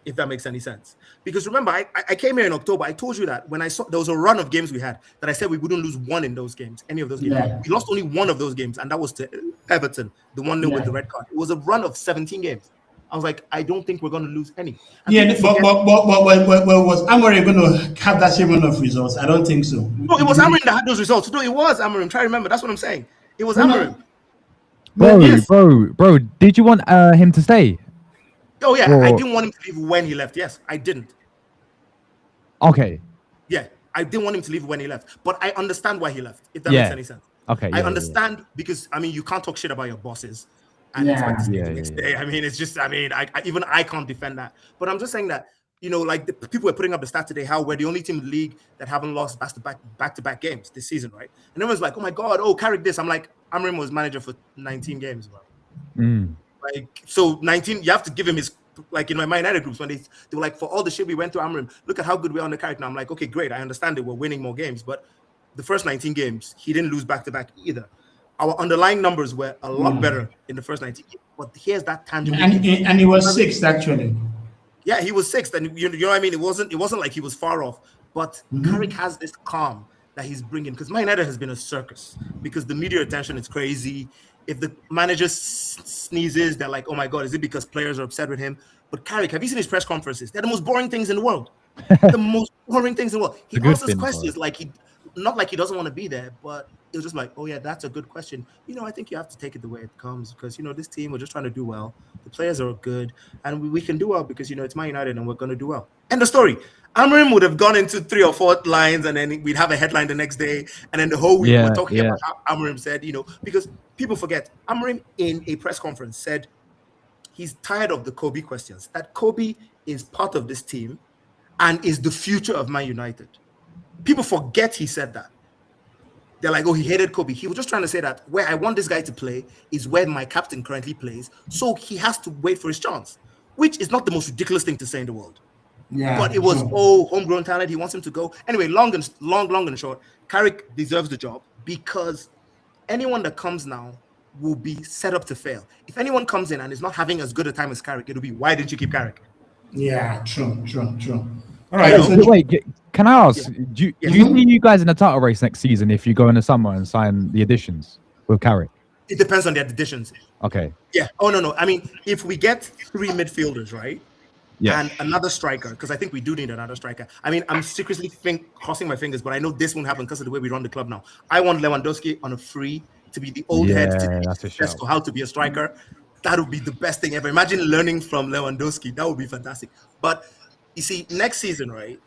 if that makes any sense. Because remember, I came here in October. I told you that when I saw there was a run of games we had that I said we wouldn't lose one in those games, any of those games. Yeah. We lost only one of those games, and that was to Everton, the 1-0 with the red card. It was a run of 17 games. I was like, I don't think we're going to lose any. But was Amorim going to have that same run of results? I don't think so. No, it was Amorim that had those results. No, it was Amorim. Try to remember. That's what I'm saying. It was Amorim. Bro, did you want him to stay? Oh, yeah. I didn't want him to leave when he left. Yes, I didn't. Okay. Yeah, I didn't want him to leave when he left. But I understand why he left, if that makes any sense. Okay. I understand because, you can't talk shit about your bosses. And expect to stay the next day. It's just, I can't defend that. But I'm just saying that, like the people were putting up the stat today, how we're the only team in the league that haven't lost back-to-back games this season, right? And everyone's like, oh my God, Carrick this. I'm like, Amorim was manager for 19 games, bro. Like, so 19, you have to give him his, like in my Man United groups, when they were like, for all the shit we went through Amorim, look at how good we are on the Carrick. Now I'm like, okay, great. I understand that we're winning more games, but the first 19 games, he didn't lose back-to-back either. Our underlying numbers were a lot better in the first 19 games, but here's that tangible. And he was sixth, actually. Yeah, he was sixth, and you know what I mean. It wasn't like he was far off, but Carrick has this calm that he's bringing, because Man United has been a circus because the media attention is crazy. If the manager sneezes, they're like, "Oh my God, is it because players are upset with him?" But Carrick, have you seen his press conferences? They're the most boring things in the world. The most boring things in the world. He answers questions like not like he doesn't want to be there, but it was just like, oh yeah, that's a good question. I think you have to take it the way it comes because, this team, we're just trying to do well. The players are good and we can do well because, it's Man United and we're going to do well. End of story. Amorim would have gone into 3 or 4 lines and then we'd have a headline the next day. And then the whole week we're talking about how Amorim said, because people forget, Amorim in a press conference said he's tired of the Kobe questions, that Kobe is part of this team and is the future of Man United. People forget he said that. They're like, oh, he hated Kobe. He was just trying to say that where I want this guy to play is where my captain currently plays. So he has to wait for his chance, which is not the most ridiculous thing to say in the world. Yeah, But it was, homegrown talent. He wants him to go. Anyway, long and short, Carrick deserves the job because anyone that comes now will be set up to fail. If anyone comes in and is not having as good a time as Carrick, it'll be, why didn't you keep Carrick? Yeah, true. All right. Wait, can I ask? Do you see you guys in the title race next season if you go in the summer and sign the additions with Carrick? It depends on the additions. Okay. Yeah. Oh, no. I mean, if we get 3 midfielders, right? Yeah. And another striker, because I think we do need another striker. I mean, I'm secretly crossing my fingers, but I know this won't happen because of the way we run the club now. I want Lewandowski on a free to be the old head to teach Sesko how to be a striker. That would be the best thing ever. Imagine learning from Lewandowski. That would be fantastic. But you see, next season, right?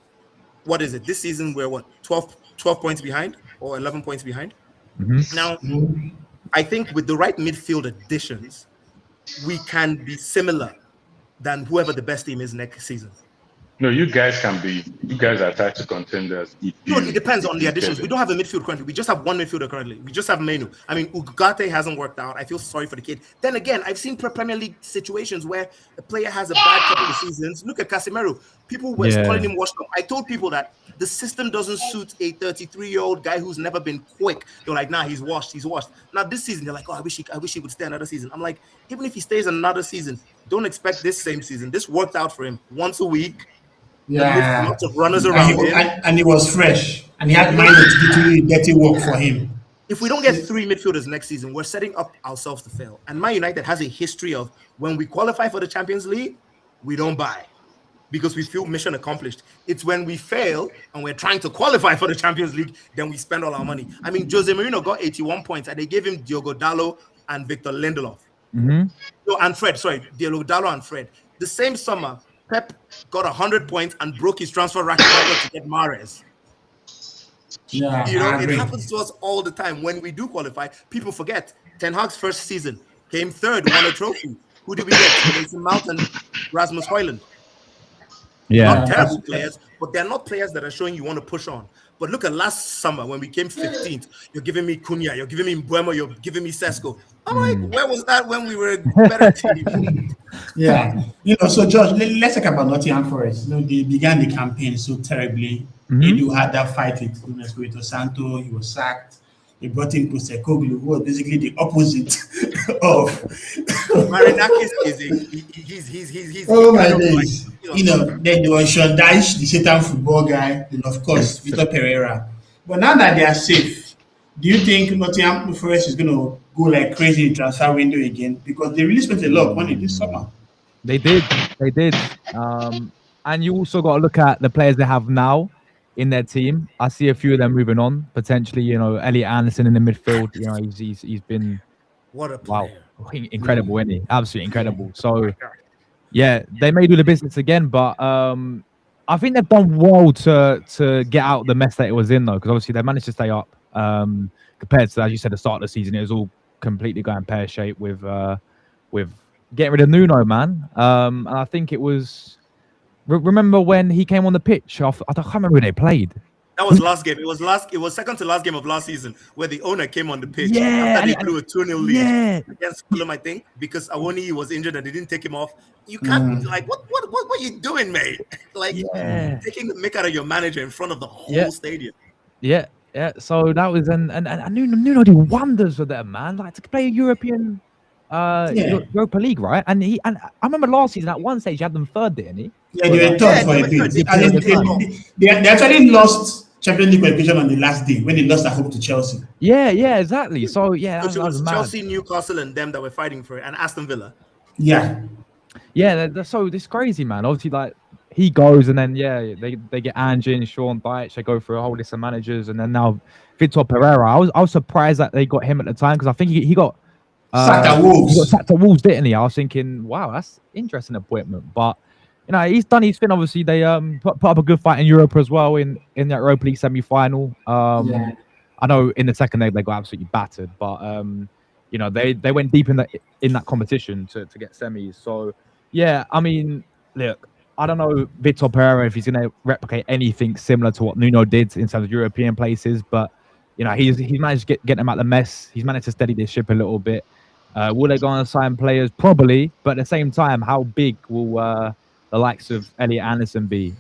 What is it? This season, we're what, 12 points behind or 11 points behind? Mm-hmm. Now, I think with the right midfield additions, we can be similar than whoever the best team is next season. No, you guys are tied to contenders. No, it depends on the additions. We don't have a midfield currently. We just have one midfielder currently. We just have Menu. I mean, Ugarte hasn't worked out. I feel sorry for the kid. Then again, I've seen Premier League situations where a player has a bad couple of seasons. Look at Casemiro. People were calling him washed up. I told people that the system doesn't suit a 33-year-old guy who's never been quick. They're like, nah, he's washed. Now this season, they're like, oh, I wish he would stay another season. I'm like, even if he stays another season, don't expect this same season. This worked out for him once a week. Yeah, lots of runners around him, and he was fresh, and he had mind to do dirty work for him. If we don't get 3 midfielders next season, we're setting up ourselves to fail. And Man United has a history of when we qualify for the Champions League, we don't buy because we feel mission accomplished. It's when we fail and we're trying to qualify for the Champions League, then we spend all our money. I mean, Jose Mourinho got 81 points, and they gave him Diogo Dalot and Victor Lindelof. Mm-hmm. No, and Fred. Sorry, Diogo Dalot and Fred. The same summer, Pep got 100 points and broke his transfer record to get Mahrez. Yeah, it happens to us all the time. When we do qualify, people forget. Ten Hag's first season came third, won a trophy. Who did we get? Mason Mount and Rasmus Højlund. Yeah, not terrible players, but they're not players that are showing you want to push on. But look at last summer when we came 15th. You're giving me Cunha, you're giving me Mbeumo, you're giving me Sesko. I'm like, where was that when we were a better team? Yeah, so George, let's talk about Nottingham Forest. They began the campaign so terribly. Edu had that fight with Espirito Santo. He was sacked. They brought in Postecoglou, who was basically the opposite of Marinakis he's oh my days. Then there was Sean Dyche, the Satan football guy, and of course Vitor Pereira. But now that they are safe, do you think Nottingham Forest is going to go like crazy in transfer window again? Because they really spent a lot of money this summer. They did. And you also got to look at the players they have now in their team. I see a few of them moving on potentially. Elliot Anderson in the midfield. He's been what a player. Wow, incredible, isn't he? Absolutely incredible. So yeah, they may do the business again, but I think they've done well to get out the mess that it was in, though, because obviously they managed to stay up compared to, as you said, the start of the season. It was all completely going pear shaped with getting rid of Nuno, man. And I think it was. Remember when he came on the pitch? I can't remember who they played. That was last game. It was second to last game of last season where the owner came on the pitch after they blew a 2-0 lead against Fulham, I think, because Awoni was injured and they didn't take him off. You can't what are you doing, mate? Taking the mick out of your manager in front of the whole stadium. Yeah. So that was and Nuno did wonders for them, man. Like to play a European Europa League, right? And I remember last season at one stage he had them third, didn't he? Yeah, they were third for a bit. They actually lost Champions League qualification on the last day when they lost at home to Chelsea. Yeah, exactly. So that was mad. Chelsea, Newcastle, and them that were fighting for it, and Aston Villa. Yeah, so this crazy, man. Obviously, like he goes, and then they get Angie and Sean Dyche. They go through a whole list of managers, and then now Vitor Pereira. I was surprised that they up at the time because I think he got sacked at Wolves. He got sacked at Wolves, didn't he? I was thinking, wow, that's interesting appointment, but. He's done his thing. Obviously, they put up a good fight in Europe as well in that Europa League semi-final. I know in the second leg they got absolutely battered, but they went deep in that competition to get semis. So yeah, I mean, look, I don't know Vitor Pereira if he's going to replicate anything similar to what Nuno did in terms of European places, but he's managed to get them out of the mess. He's managed to steady this ship a little bit. Will they go on and sign players? Probably, but at the same time, how big will the likes of Elliot Anderson be?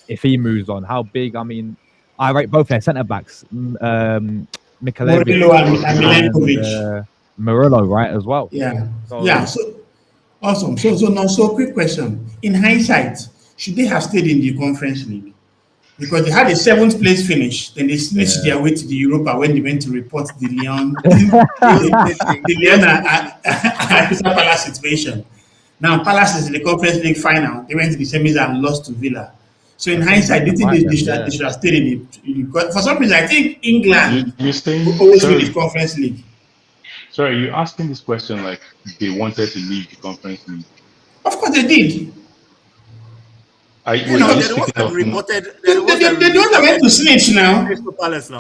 If he moves on, how big? I mean, I rate both their centre backs, Mikhailovic Murillo and and Milenkovic. Murillo, right, as well. Yeah. So, So awesome. So quick question. In hindsight, should they have stayed in the Conference League? Because they had a seventh place finish, then they snitched their way to the Europa when they went to report the Lyon, the Lyon and Crystal Palace situation. Now Palace is in the Conference League final. They went to the semis and lost to Villa. So in hindsight, do you think they should have stayed in it? For some reason, I think England You're saying, will always win the Conference League. sorry, you're asking this question like they wanted to leave the Conference League. Of course they did. They're the ones that reported. They don't went to snitch now. Crystal Palace now.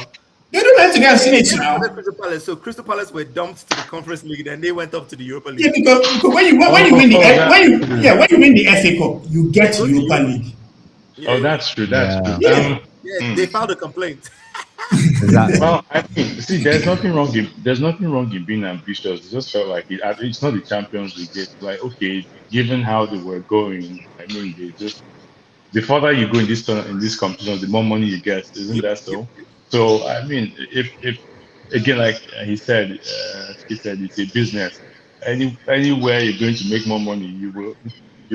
They don't want to get snitch now. Crystal Palace. So Crystal Palace were dumped to the Conference League, then they went up to the Europa League. Yeah, because when you win the FA Cup, you get to Europa League. Yeah, Oh, that's true. That's true. yeah, they filed a complaint. exactly. Well, I think see, there's nothing wrong in being ambitious. It just felt like it's not the Champions League. It's like, okay, given how they were going, I mean, the further you go in this competition, the more money you get, isn't that so? So I mean, if again, like he said, it's a business. Anywhere you're going to make more money, you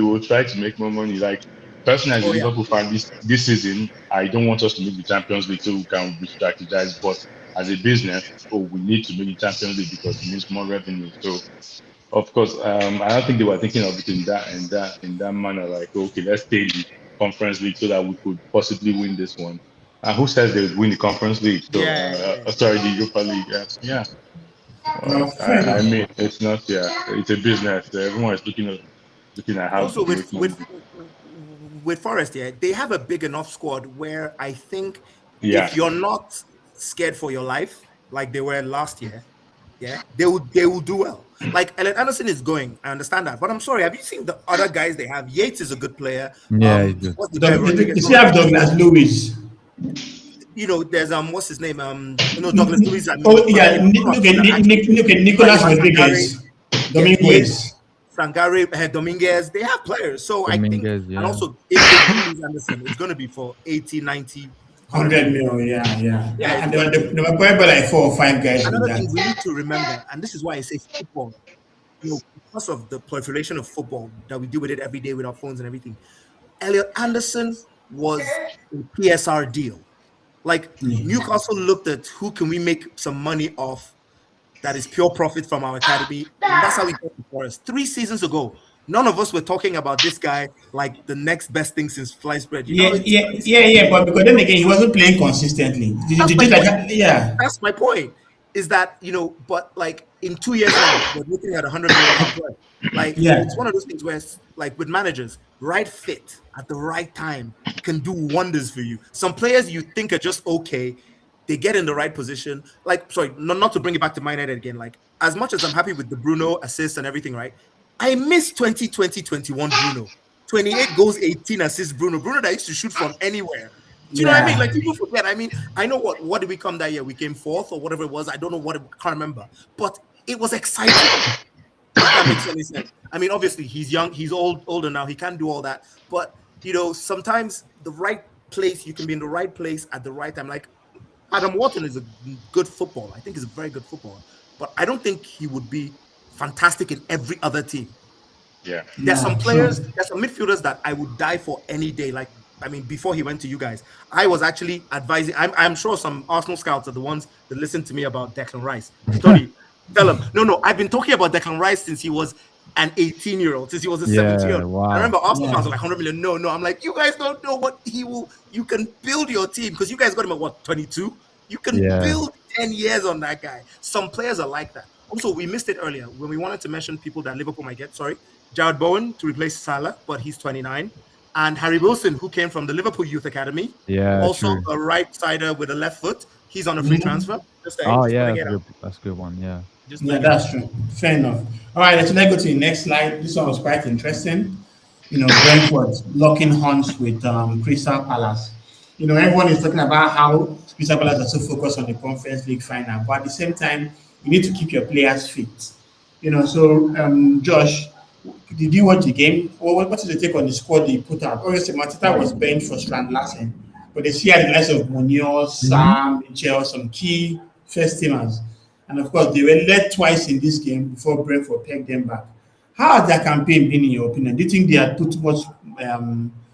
will try to make more money. Like personally, as a Liverpool fan, this season, I don't want us to make the Champions League so we can re-strategize. But as a business, we need to make the Champions League because it means more revenue. So of course, I don't think they were thinking of it in that manner. Like, okay, let's stay in the Conference League so that we could possibly win this one. Who says they would win the Conference League? So, sorry, the Europa League. Yeah. I mean, it's not. Yeah, it's a business. Everyone is looking at how. Also, with Forest, they have a big enough squad where I think if you're not scared for your life like they were last year, they will do well. Like Elliot Anderson is going, I understand that, but I'm sorry. Have you seen the other guys they have? Yates is a good player. Yeah, they still have Douglas Lewis. There's what's his name? Douglas Lewis. Nicolas Rodriguez, Dominguez. Sangare, Dominguez. They have players, so I think, and also if they lose Anderson, it's going to be for 80, 90. 100 million, yeah. And they were probably like 4 or 5 guys. Another thing we need to remember, and this is why I say football, because of the proliferation of football that we deal with it every day with our phones and everything. Elliot Anderson was a PSR deal. Like Newcastle looked at who can we make some money off that is pure profit from our academy. And that's how we got to Forest. 3 seasons ago, none of us were talking about this guy like the next best thing since sliced bread. But because then again, he wasn't playing consistently. That's my point. Is that, but like in 2 years now, we're looking at 100 million. Like, it's one of those things where, like with managers, right fit at the right time can do wonders for you. Some players you think are just okay, they get in the right position. Like, sorry, not to bring it back to my United again. Like, as much as I'm happy with the Bruno assists and everything, right? I miss 2020-21 Bruno. 28 goals, 18 assists Bruno. Bruno that used to shoot from anywhere. Do you know what I mean? Like, people forget. I mean, I know what did we come that year? We came 4th or whatever it was. I don't know I can't remember. But it was exciting. If that makes any sense. I mean, obviously, he's young. He's older now. He can't do all that. But, sometimes the right place, you can be in the right place at the right time. Like, Adam Wharton is a good footballer. I think he's a very good footballer. But I don't think he would be fantastic in every other team. Yeah. There's some players, there's some midfielders that I would die for any day. Like, I mean, before he went to you guys, I was actually advising. I'm sure some Arsenal scouts are the ones that listen to me about Declan Rice. Tony, tell him. No, I've been talking about Declan Rice since he was an 18-year-old, since he was a 17-year-old. Wow. I remember Arsenal fans were like 100 million. No. I'm like, you guys don't know what he will. You can build your team because you guys got him at what, 22? You can build 10 years on that guy. Some players are like that. Also, we missed it earlier when we wanted to mention people that Liverpool might get. Sorry, Jared Bowen to replace Salah, but he's 29. And Harry Wilson, who came from the Liverpool Youth Academy. Yeah, also true. A right-sider with a left foot. He's on a free transfer. That's a good one, yeah. That's true. Fair enough. All right, let's go to the next slide. This one was quite interesting. Brentford locking horns with Crystal Palace. Everyone is talking about how Crystal Palace are so focused on the Conference League final, but at the same time, you need to keep your players fit. So Josh, did you watch the game? What is the take on the squad they put out? Obviously, Matita was benched for Strand Larsen, but they see had the likes of Munoz, Mhm. Sam, Mitchell, some key first teamers. And of course, they were led twice in this game before Brentford pegged them back. How has their campaign been, in your opinion? Do you think they are too much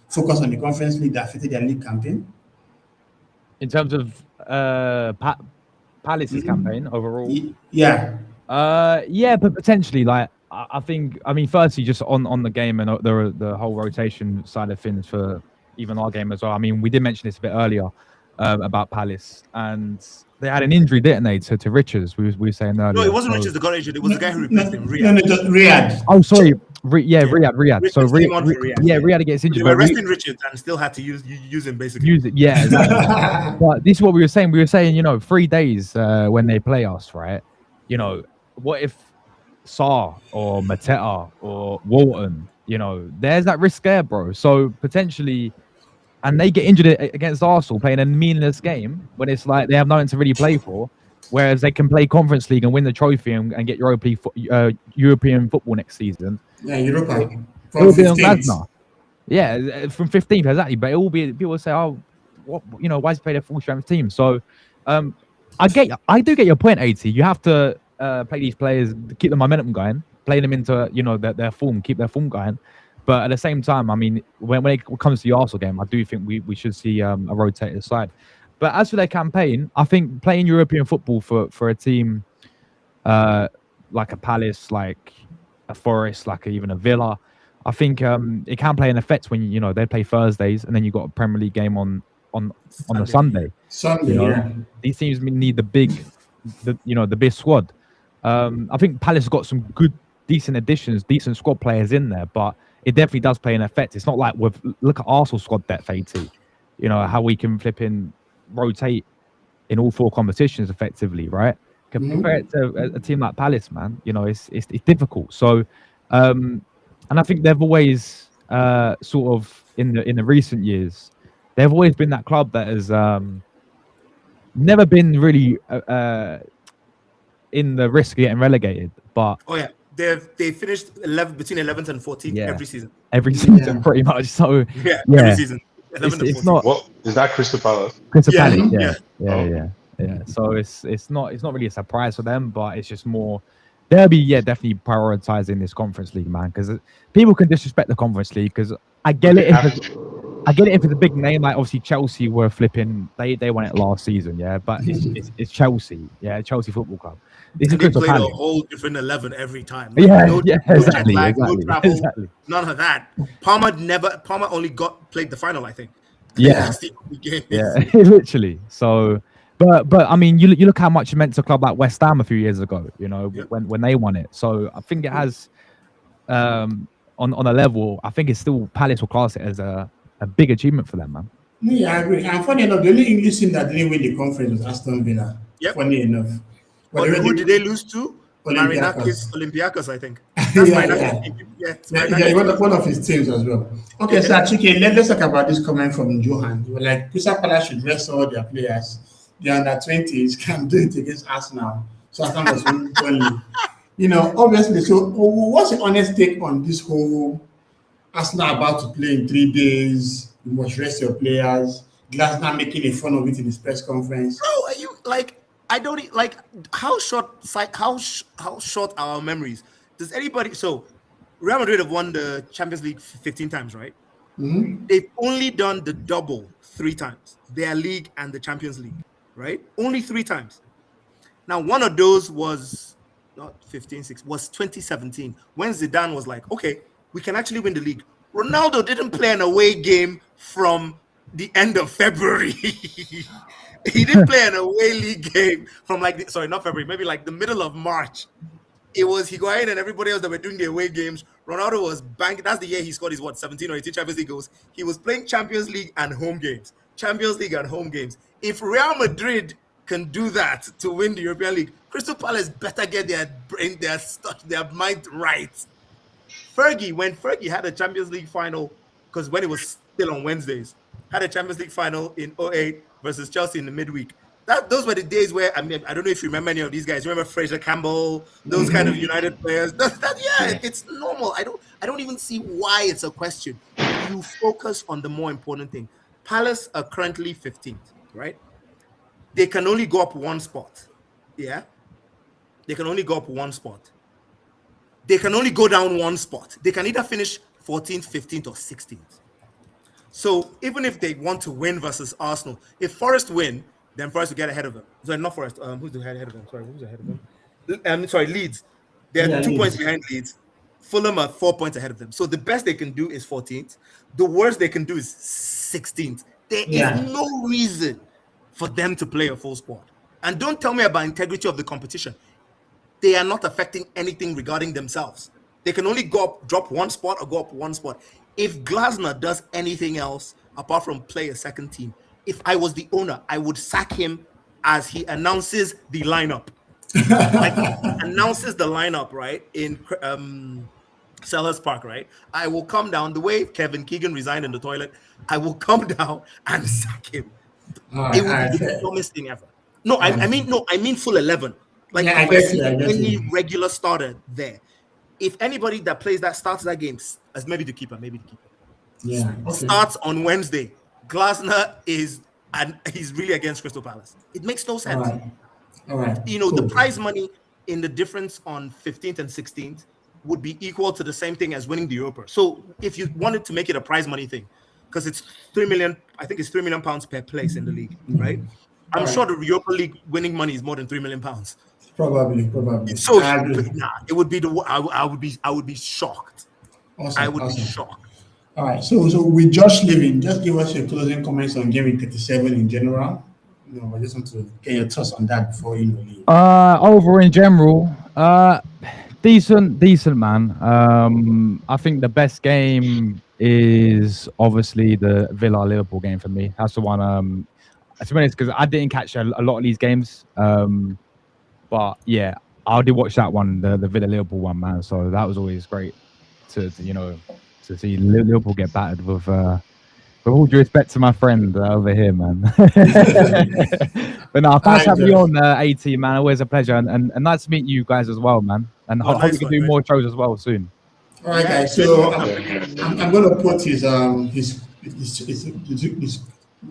focus on the Conference League that affected their league campaign? In terms of Palace's campaign overall, Yeah. yeah, but potentially, like I think, I mean, firstly, just on the game and the whole rotation side of things for even our game as well. I mean, we did mention this a bit earlier about Palace, and they had an injury, didn't they, to Richards? We were saying earlier. No, it wasn't So- Richards that got injured. It was the guy who No, replaced him, no, Riyad. just Riyadh. Oh, sorry. Riyadh. So Richards came on for Riyadh. yeah, Riyadh gets They injured, were but resting Richards and still had to use him basically. use it. Yeah, exactly. But this is what we were saying. We were saying, 3 days when they play us, right? What if Sarr or Mateta or Walton, there's that risk there, bro. So potentially, and they get injured against Arsenal playing a meaningless game when it's like they have nothing to really play for, whereas they can play Conference League and win the trophy and get European football next season. Yeah, Europa. It From will be on 15th. Glasner. Yeah, from 15th, exactly. But it will be, people will say, oh, what, why is he playing a full strength team? So I do get your point, AT. You have to play these players, keep the momentum going, play them into their form, keep their form going. But at the same time, I mean, when it comes to the Arsenal game, I do think we should see a rotated side. But as for their campaign, I think playing European football for a team like a Palace, like a Forest, like even a Villa, I think it can play an effect when they play Thursdays and then you got a Premier League game on a Sunday. Sunday, yeah. These teams need the big squad. I think Palace has got some good, decent additions, decent squad players in there, but it definitely does play an effect. It's not like look at Arsenal squad depth, AT. How we can rotate in all 4 competitions effectively, right? Compare it to a team like Palace, man. It's difficult. So, and I think they've always sort of in the recent years, they've always been that club that has never been really in the risk of getting relegated. But Oh yeah, they finished between 11th and 14th Yeah. every season. every season, pretty much. So Yeah, Yeah. every season. 11th and it's 14th. not What is that, Crystal Palace? Crystal Yeah, Palace. yeah. Yeah. So it's not really a surprise for them, but it's just more. They'll be definitely prioritizing this Conference League, man, because people can disrespect the Conference League. Because I get it if it's a big name, like obviously Chelsea were flipping. They won it last season, yeah. But it's Chelsea, Chelsea Football Club. This is And they Crystal played Palace. a whole different 11 every time. Yeah, no exactly, jet lag, no exactly, travel, exactly. none of that. Palmer only played the final, I think. Yeah. That's the only game. Yeah, literally. So, but I mean, you look how much it meant to a club like West Ham a few years ago. Yeah. When they won it. So I think it has on a level. I think it's still Palace will class it as a big achievement for them, man. Yeah, I agree. And funny enough, the only English team that didn't win the conference was Aston Villa. Yep. Funny enough. But they who were- did they lose to? Olympiacos. Olympiacos, I think. Yeah, That's yeah. it's Yeah, Marinakis. one of his teams as well. Okay, so Chike, let's talk about this comment from Johan. They were like, Crystal Palace should rest all their players. The under 20s can do it against Arsenal. So Arsenal was winning only. Obviously, so what's the honest take on this whole Arsenal about to play in 3 days? You must rest your players. Glasner making a fun of it in his press conference. Bro, are you like? I don't like how short are our memories? Does anybody? So, Real Madrid have won the Champions League 15 times, right? Mhm. They've only done the double 3 times: their league and the Champions League, right? Only 3 times. Now, one of those was not 15-6, was 2017 when Zidane was like, "Okay, we can actually win the league." Ronaldo didn't play an away game from the end of February. He didn't play an away league game from not February, maybe like the middle of March. It was Higuain and everybody else that were doing the away games. Ronaldo was banking. That's the year he scored his 17 or 18 Champions League goals. He was playing Champions League and home games. Champions League and home games. If Real Madrid can do that to win the European League, Crystal Palace better get their mind right. When Fergie had a Champions League final, because when it was still on Wednesdays, had a Champions League final in '08 versus Chelsea in the midweek. Those were the days where, I mean, I don't know if you remember any of these guys. Remember Fraser Campbell, those kind of United players. Yeah, Yeah. it's normal. I don't even see why it's a question. You focus on the more important thing. Palace are currently 15th, right? They can only go up one spot. Yeah, they can only go up one spot. They can only go down one spot. They can either finish 14th, 15th, or 16th. So even if they want to win versus Arsenal, if Forest win, then Forest will get ahead of them. Sorry, not Forest. Who's the ahead of them? Sorry, who's ahead of them? Sorry, Leeds. They're Yeah, 2 points Leeds. behind Leeds. Fulham are 4 points ahead of them. So the best they can do is 14th. The worst they can do is 16th. There is Yeah. no reason for them to play a full squad. And don't tell me about integrity of the competition. They are not affecting anything regarding themselves. They can only drop one spot or go up one spot. If Glasner does anything else apart from play a second team, if I was the owner, I would sack him as he announces the lineup. Like he announces the lineup, right, in Selhurst Park, right? I will come down the way Kevin Keegan resigned in the toilet. I will come down and sack him. All It right, all would be right, the fair. dumbest thing ever. No, All right. I mean full 11. Like Yeah, I if I get see you. I get any you. regular starter there, if anybody that plays that starts that game as maybe the keeper Yeah. Okay. starts on Wednesday, Glasner is and he's really against Crystal Palace. It makes no All sense. right. All right. The Cool. prize money in the difference on 15th and 16th would be equal to the same thing as winning the Europa. So if you wanted to make it a prize money thing, because it's 3 million, I think it's £3 million per place in the league, right? All I'm right. sure the Europa League winning money is more than £3 million. Probably. Probably. So I agree. it would be I would be shocked. I Awesome. would be Awesome. shocked. All right. So we just leaving. Just give us your closing comments on Game Week 37 in general. I just want to get your thoughts on that before you leave. Over in general, decent, man. I think the best game is obviously the Villa Liverpool game for me. That's the one. To be honest, because I didn't catch a lot of these games. But yeah, I did watch that one, the Villa Liverpool one, man. So that was always great to see Liverpool get battered with all due respect to my friend over here, man. But no, thanks for having me on, 18, man. Always a pleasure, and nice to meet you guys as well, man. And hope we Nice can one, do nice more shows as well soon. All right, Yeah, guys. So I'm going to put his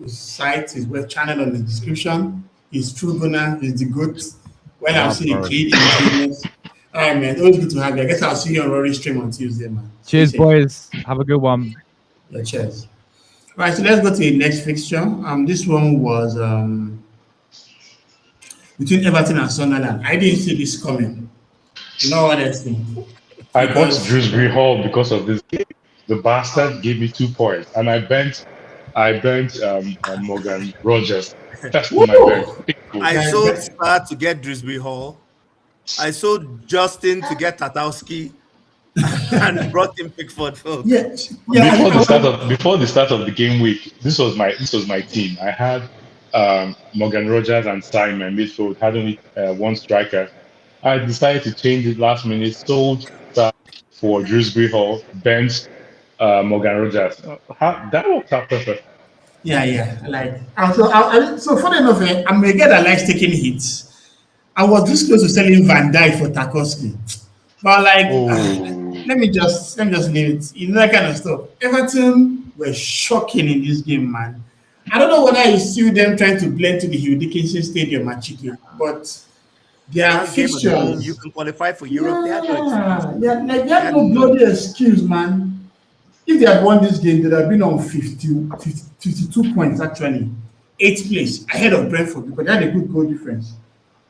site, his web channel on the description. His true gunner is the goat. When I'm seeing a bro. kid in the business. All right, man. Always good to have you. I guess I'll see you on Rory stream on Tuesday, man. Cheers, Stay safe. boys. Have a good one. Yeah, cheers. All right, so let's go to the next fixture. This one was between Everton and Sunderland. I didn't see this coming. You know what I think? I bought Because Dewsbury Hall because of this game. The bastard gave me 2 points, and I bent Morgan Rogers. That's my bench. I sold Star to get Drisby Hall. I sold Justin to get Tatowski and brought in Pickford. yeah, Before the start of the game week, this was my team. I had Morgan Rogers and Simon midfield. Had only one striker. I decided to change it last minute. Sold Star for Dewsbury Hall. Benched Morgan Rogers. That worked out perfect. yeah. Like, so funny enough, I'm a guy that likes taking hits. I was this close to selling Van Dijk for Tarkowski, but like, let me just leave it. That kind of stuff. Everton were shocking in this game, man. I don't know whether you see them trying to blend to the Hugh Dickinson Stadium at Chicken, but their Last game at home, you fixtures. can qualify for Europe. They had no excuse. Like they had no bloody excuse, man. If they had won this game, they'd have been on 52 points actually, 8th place ahead of Brentford because they had a good goal difference.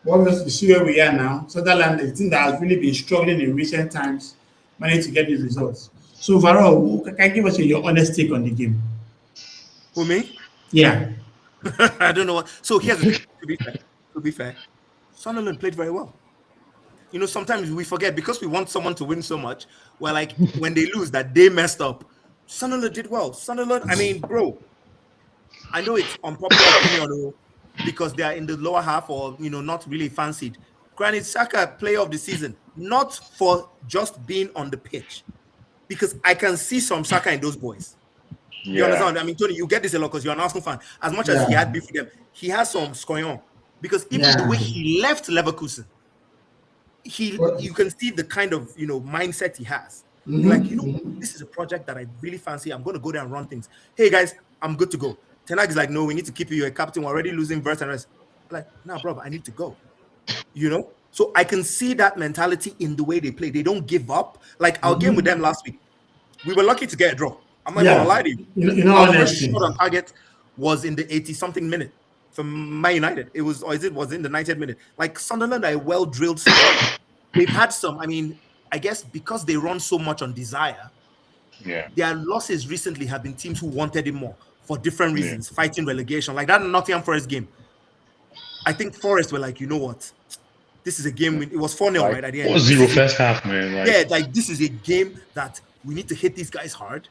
But obviously, you see where we are now. Sunderland, the team that has really been struggling in recent times, managed to get these results. So overall, can you give us your honest take on the game? Who, me? Yeah. I don't know what. So here's the thing. To be fair, Sunderland played very well. Sometimes we forget because we want someone to win so much. Well, like when they lose, that they messed up. Sunderland did well. Sunderland, I mean, bro, I know it's unpopular opinion because they are in the lower half or not really fancied. Granit Xhaka, player of the season, not for just being on the pitch, because I can see some Saka in those boys. You understand? I mean, Tony, you get this a lot because you're an Arsenal fan. As much as he had beef with them, he has some scoyon. Because even the way he left Leverkusen, you can see the kind of mindset he has. Like, this is a project that I really fancy. I'm going to go there and run things. Hey guys, I'm good to go. Ten Hag is like, no, we need to keep you. You're a captain. We're already losing verse and rest. Like, nah, bro, I need to go. So I can see that mentality in the way they play. They don't give up. Like our game with them last week, we were lucky to get a draw. I'm not gonna lie to you. Our first shot on target was in the 80-something minute from Man United. It was, was in the 90th minute. Like Sunderland are a well-drilled squad. They've had some. I mean, I guess because they run so much on desire. Their losses recently have been teams who wanted it more for different reasons, fighting relegation. Like that Nottingham Forest game. I think Forest were like, you know what? This is a game. It was 4-0, right? At the end. 4-0 first half, man. Like this is a game that we need to hit these guys hard.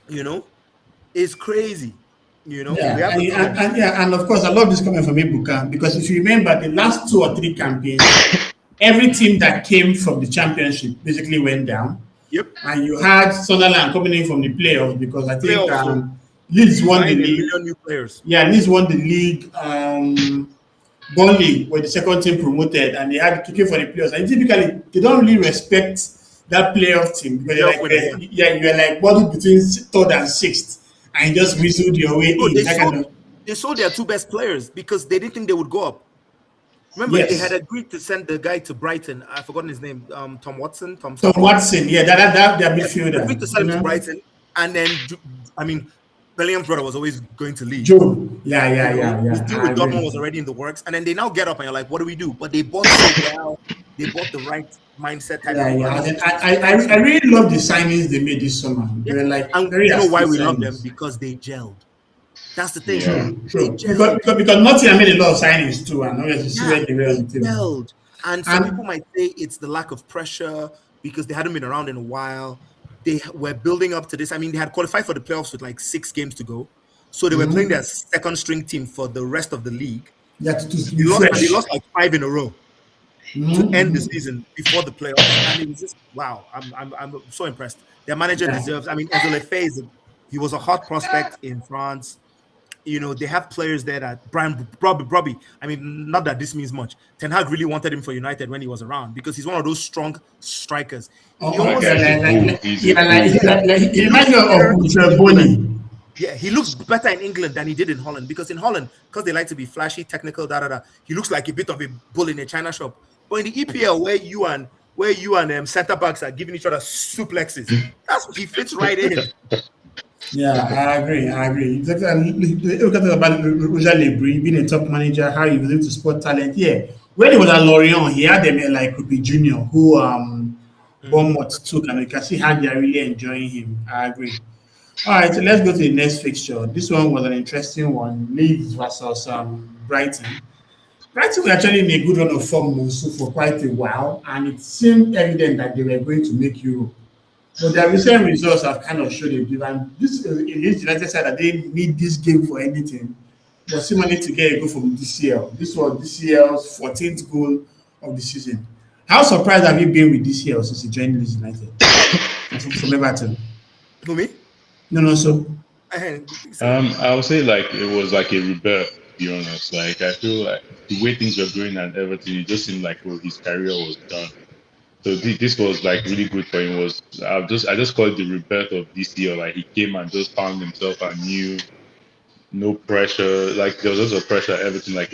It's crazy. And of course, I love this comment from Ibuka because if you remember the last 2 or 3 campaigns, every team that came from the championship basically went down. Yep. And you had Sunderland coming in from the playoffs because I think Leeds won the league. New players. Yeah, Leeds won the league. Burnley were the second team promoted, and they had to kick for the playoffs. And typically, they don't really respect that playoff team because you're like bodied between 3rd and 6th, and you just whistled your way in. They sold their 2 best players because they didn't think they would go up. Remember, they had agreed to send the guy to Brighton. I've forgotten his name. Tom Watson. Tom Watson. Yeah, that their midfielder. Agreed to send him to Brighton, and then Bellingham's brother was always going to leave. Joe. Yeah. His deal with Dortmund was already in the works, and then they now get up and you're like, what do we do? But they bought so well. They bought the right mindset type of I really love the signings they made this summer. They were like, and you know why we love them? Because they gelled. That's the thing. True. Because Nottingham made a lot of signings too, and obviously they were on the team. And some people might say it's the lack of pressure because they hadn't been around in a while. They were building up to this. I mean, they had qualified for the playoffs with like 6 games to go. So they were playing their second string team for the rest of the league. They lost like 5 in a row to end the season before the playoffs. And it was just, wow, I'm so impressed. Their manager deserves, Enzo Lefebvre, he was a hot prospect in France. They have players there that Robbie. I mean, not that this means much. Ten Hag really wanted him for United when he was around because he's one of those strong strikers. He reminds me of Boni. Yeah, he looks better in England than he did in Holland because in Holland, because they like to be flashy, technical, he looks like a bit of a bull in a china shop. But in the EPL, where you and centre backs are giving each other suplexes, he fits right in. Yeah, I agree. Look about Roger Lebris being a top manager, how he was able to spot talent. Yeah, when he was at Lorient, he had them like Ruby Junior, who Bournemouth took, and you can see how they are really enjoying him. I agree. All right, so let's go to the next fixture. This one was an interesting one. Leeds versus Brighton. Brighton were actually in a good run of form also for quite a while, and it seemed evident that they were going to make Europe. But their recent results have kind of showed a different. This against United said that they need this game for anything. But still managed to get a goal from DCL. This was DCL's 14th goal of the season. How surprised have you been with DCL since he joined Leeds United? From Everton. For me? No, so. I would say like it was like a rebirth, to be honest. Like I feel like the way things were going at Everton, it just seemed like his career was done. So this was like really good for him. I just call it the rebirth of this year. Like he came and just found himself anew, no pressure. Like there was also pressure at Everton, like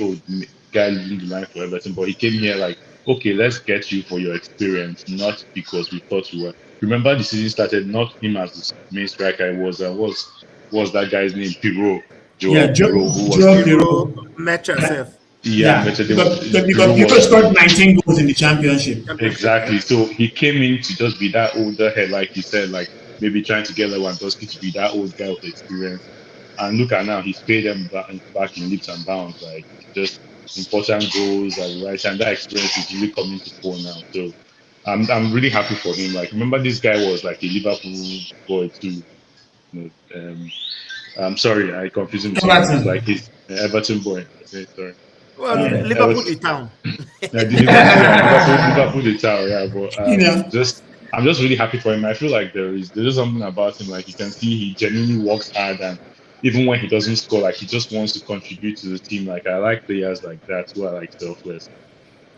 guy leading the line for Everton, but he came here like, okay, let's get you for your experience, not because we thought you were. Remember the season started not him as the main striker. It was that guy's name? Pirot. Pirot. Match yourself. Yeah, because people scored 19 goals in the championship. Exactly. So he came in to just be that older head, like you said, like maybe trying to get Lewandowski to be that old guy with experience. And look at now, he's paid them back in leaps and bounds, like just important goals at the right time. That experience is really coming to fore now. So I'm really happy for him. Like remember, this guy was like a Liverpool boy too. I'm sorry, I confused him. He's like his Everton boy. Okay, sorry. Well, Liverpool the town. Liverpool the town, yeah. But I'm just really happy for him. I feel like there's something about him. Like you can see he genuinely works hard, and even when he doesn't score, like he just wants to contribute to the team. Like I like players like that who are like selfless.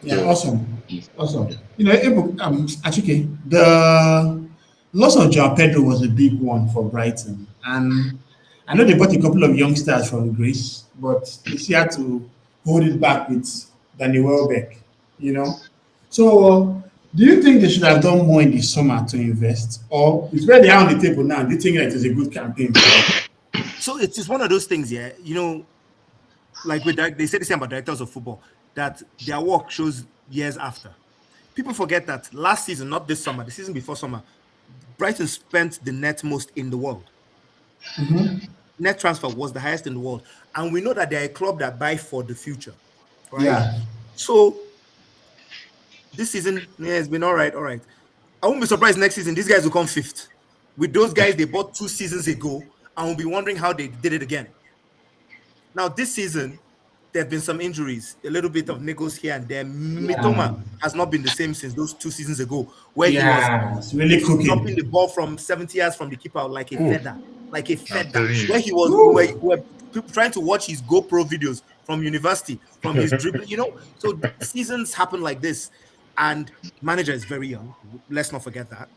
Yeah, So awesome. he's Awesome. You know, Achike, the loss of Joao Pedro was a big one for Brighton. And I know they bought a couple of youngsters from Greece, but they still had to hold it back with Danny Welbeck, you know. So, do you think they should have done more in the summer to invest? Or it's where they are on the table now? Do you think that it is a good campaign for them? So it's just one of those things, yeah. You know, like they say the same about directors of football, that their work shows years after. People forget that last season, not this summer, the season before summer, Brighton spent the net most in the world. Net transfer was the highest in the world. And we know that they're a club that buy for the future, right? Yeah. So this season, yeah, it's been all right, all right. I won't be surprised next season these guys will come fifth. With those guys they bought 2 seasons ago, and we'll be wondering how they did it again. Now, this season, there have been some injuries, a little bit of niggles here and there. Yeah. Mitoma has not been the same since those 2 seasons ago, where he was Yeah. It's really jumping cooking. the ball from 70 yards from the keeper like a feather, like a I'm feather. telling you. Where he was, Woo. where people trying to watch his GoPro videos from university, from his dribbling, you know. So seasons happen like this, and manager is very young. Let's not forget that.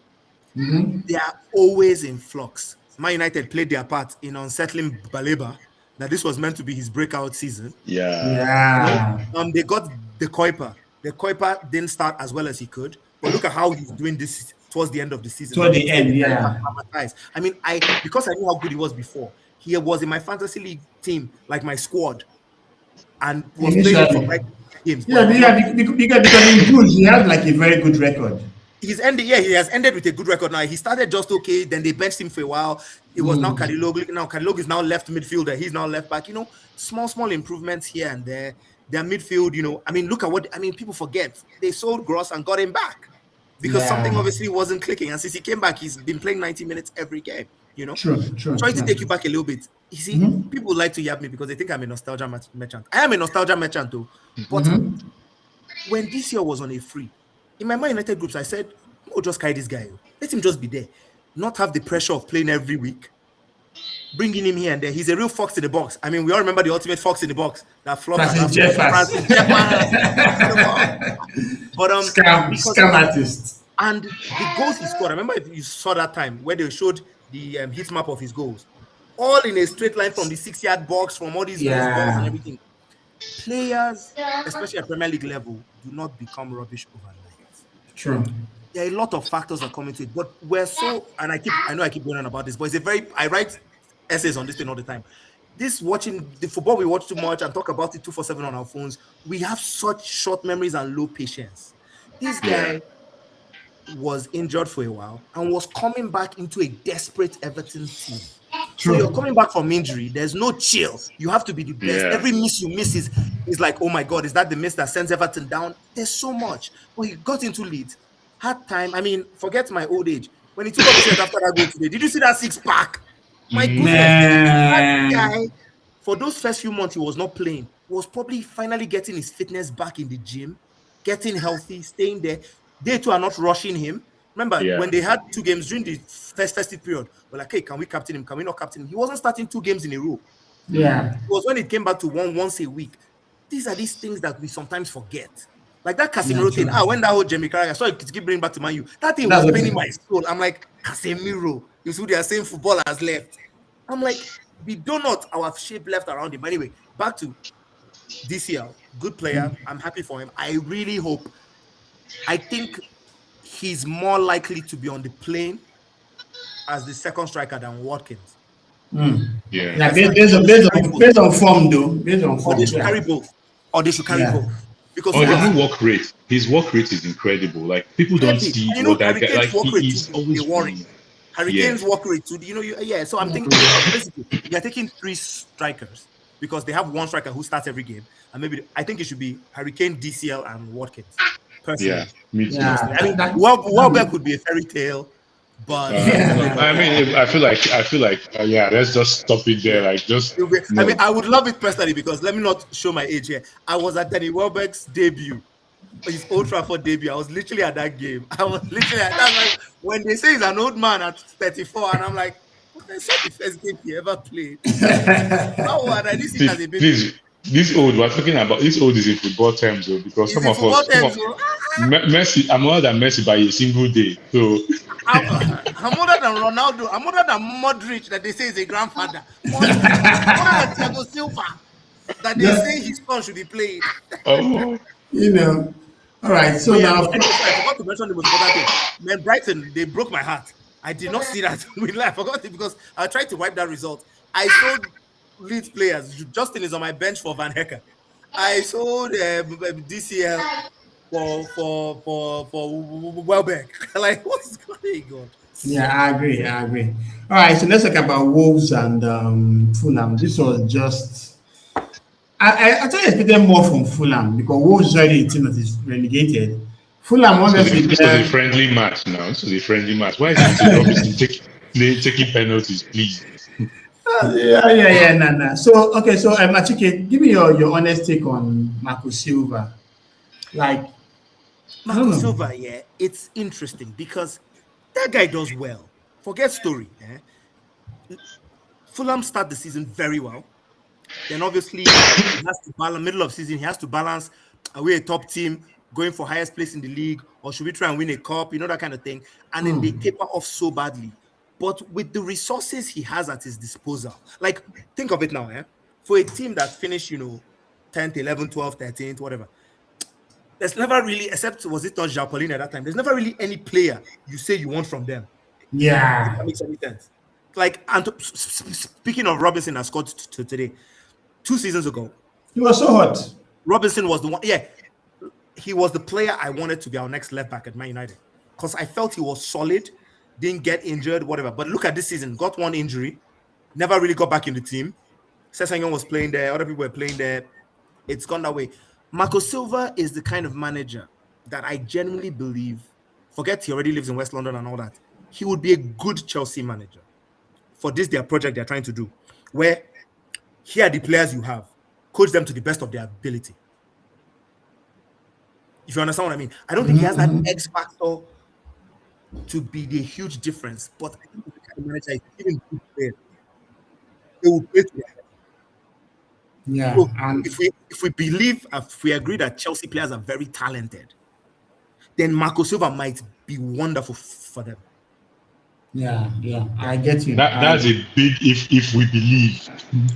They are always in flux. Man United played their part in unsettling Baleba. That this was meant to be his breakout season. Yeah. Yeah. They got the Kuiper. The Kuiper didn't start as well as he could, but look at how he's doing this towards the end of the season. Toward the end, yeah. I mean, because I knew how good he was before. He was in my fantasy league team, like my squad, and was playing for Initially. like games. Yeah, But because in Bruges he has like a very good record. he's ended. Yeah, he has ended with a good record now. He started just okay, then they benched him for a while. It was now Kadilog. Now Kadilog is now left midfielder. He's now left back. You know, small improvements here and there. Their midfield, you know, I mean, look at what people forget. They sold Gross and got him back because something Yeah. obviously wasn't clicking. And since he came back, he's been playing 90 minutes every game. You know, True. trying to take you back a little bit. You see, people like to yab me because they think I'm a nostalgia merchant. I am a nostalgia merchant though. But when this year was on a free, in my Man United groups, I said, "Oh, just carry this guy. Let him just be there, not have the pressure of playing every week." Bringing him here and there, he's a real fox in the box. I mean, we all remember the ultimate fox in the box that flopped. Francis Jeffers. But Scam artist. and the goals he scored. I remember if you saw that time where they showed the heat map of his goals, all in a straight line from the 6-yard box, from all these loose balls and everything. Players, especially at Premier League level, do not become rubbish overnight. True. There are a lot of factors that come into it, but we're so, and I know I keep going on about this, but I write essays on this thing all the time. This watching the football we watch too much and talk about it 247 on our phones. We have such short memories and low patience. This guy was injured for a while and was coming back into a desperate Everton team. So you're coming back from injury. There's no chill. You have to be the best. Yeah. Every miss you miss is like, oh my God, is that the miss that sends Everton down? There's so much. But he got into Leeds, had time. I mean, forget my old age. When he took off his shirt after that goal today, did you see that 6-pack? My goodness. That guy, for those first few months he was not playing, was probably finally getting his fitness back in the gym, getting healthy, staying there. They too are not rushing him. Remember, when they had 2 games during the festive period, we're like, hey, can we captain him? Can we not captain him? He wasn't starting 2 games in a row. Yeah. It was when it came back to once a week. These are these things that we sometimes forget. Like that Casemiro thing. When that whole Jamie Carragher, I saw it keep bringing back to Man U. That thing was paining my soul. I'm like, Casemiro. You see, they are saying football has left. I'm like, we do not our shape left around him. But anyway, back to DCL. Good player. I'm happy for him. I really hope. I think he's more likely to be on the plane as the second striker than Watkins. Yeah, based on form though. Based on Or form. they should carry both. Or they should carry both. Because his work rate. His work rate is incredible. Like people don't see what that guy. Like he's always worrying. Hurricanes work rate too. So I'm thinking basically you're taking 3 strikers because they have 1 striker who starts every game, and maybe I think it should be Hurricane, DCL, and Watkins. Personally. I mean, Welbeck would be a fairy tale, but I mean, I feel like let's just stop it there. Like just. I mean, I would love it personally because let me not show my age here. I was at Danny Welbeck's debut his Old Trafford debut. I was literally at that game. I was literally at that. Like, when they say he's an old man at 34, and I'm like, but I saw the first game he ever played. How old? I didn't see it as a baby. Please, this old we're talking about. This old is in football terms, though, because He's in football terms, so Messi. I'm older than Messi by a single day. So I'm older than Ronaldo. I'm older than Modric, that they say is a grandfather. I'm older than Thiago Silva, that they say his son should be played. oh, You know. All right. So But yeah, now, but anyway, I forgot to mention the most important thing. Man, Brighton, they broke my heart. I did not see that. I forgot it because I tried to wipe that result. I sold Leeds players. Justin is on my bench for Van Hecker. I sold DCL for Welbeck. Like, what's going on? yeah, I agree. I agree. All right. So let's talk about Wolves and Fulham. This was just. I actually expected more from Fulham because Wolves is already a team that is relegated. Fulham, obviously, this was a friendly match now. This was a friendly match. Why is it Robinson taking penalties, please? yeah. Nah. So, okay. So, Machike, give me your honest take on Marco Silva. Like, I don't Marco know. Silva, yeah, it's interesting because that guy does well. Forget story. Fulham start the season very well. Then obviously he has to balance middle of season. He has to balance: are we a top team going for highest place in the league, or should we try and win a cup? You know, that kind of thing. And then they taper off so badly. But with the resources he has at his disposal, like think of it now, for a team that finished, 10th, 11th, 12th, 13th, whatever. There's never really, except was it not Jean-Pauline at that time, there's never really any player you say you want from them. Yeah. If that makes any sense. Like, and speaking of Robinson, I scored today. 2 seasons ago, He was so hot. Robinson was the one. Yeah, he was the player I wanted to be our next left back at Man United because I felt he was solid, didn't get injured, whatever. But look at this season, got one injury, never really got back in the team. Sessegnon was playing there, other people were playing there. It's gone that way. Marco Silva is the kind of manager that I genuinely believe, forget he already lives in West London and all that, he would be a good Chelsea manager for this their project they're trying to do, where here are the players you have, coach them to the best of their ability. If you understand what I mean, I don't think he has that X factor to be the huge difference, but I think the kind of manager is even good players. They will play together. Yeah. So And if we agree that Chelsea players are very talented, then Marco Silva might be wonderful for them. yeah, I get you. That's a big if we believe.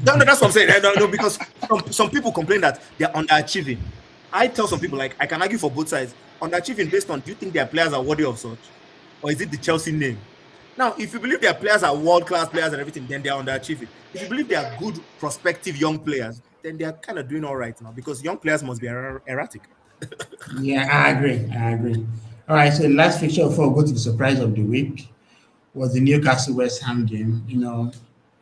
No, that's what I'm saying. No, because some people complain that they're underachieving. I tell some people, like, I can argue for both sides. Underachieving based on, do you think their players are worthy of such? Or is it the Chelsea name? Now, if you believe their players are world-class players and everything, then they're underachieving. If you believe they are good, prospective young players, then they're kind of doing all right now because young players must be erratic. Yeah, I agree. All right, so the last fixture before we go to the surprise of the week was the Newcastle West Ham game.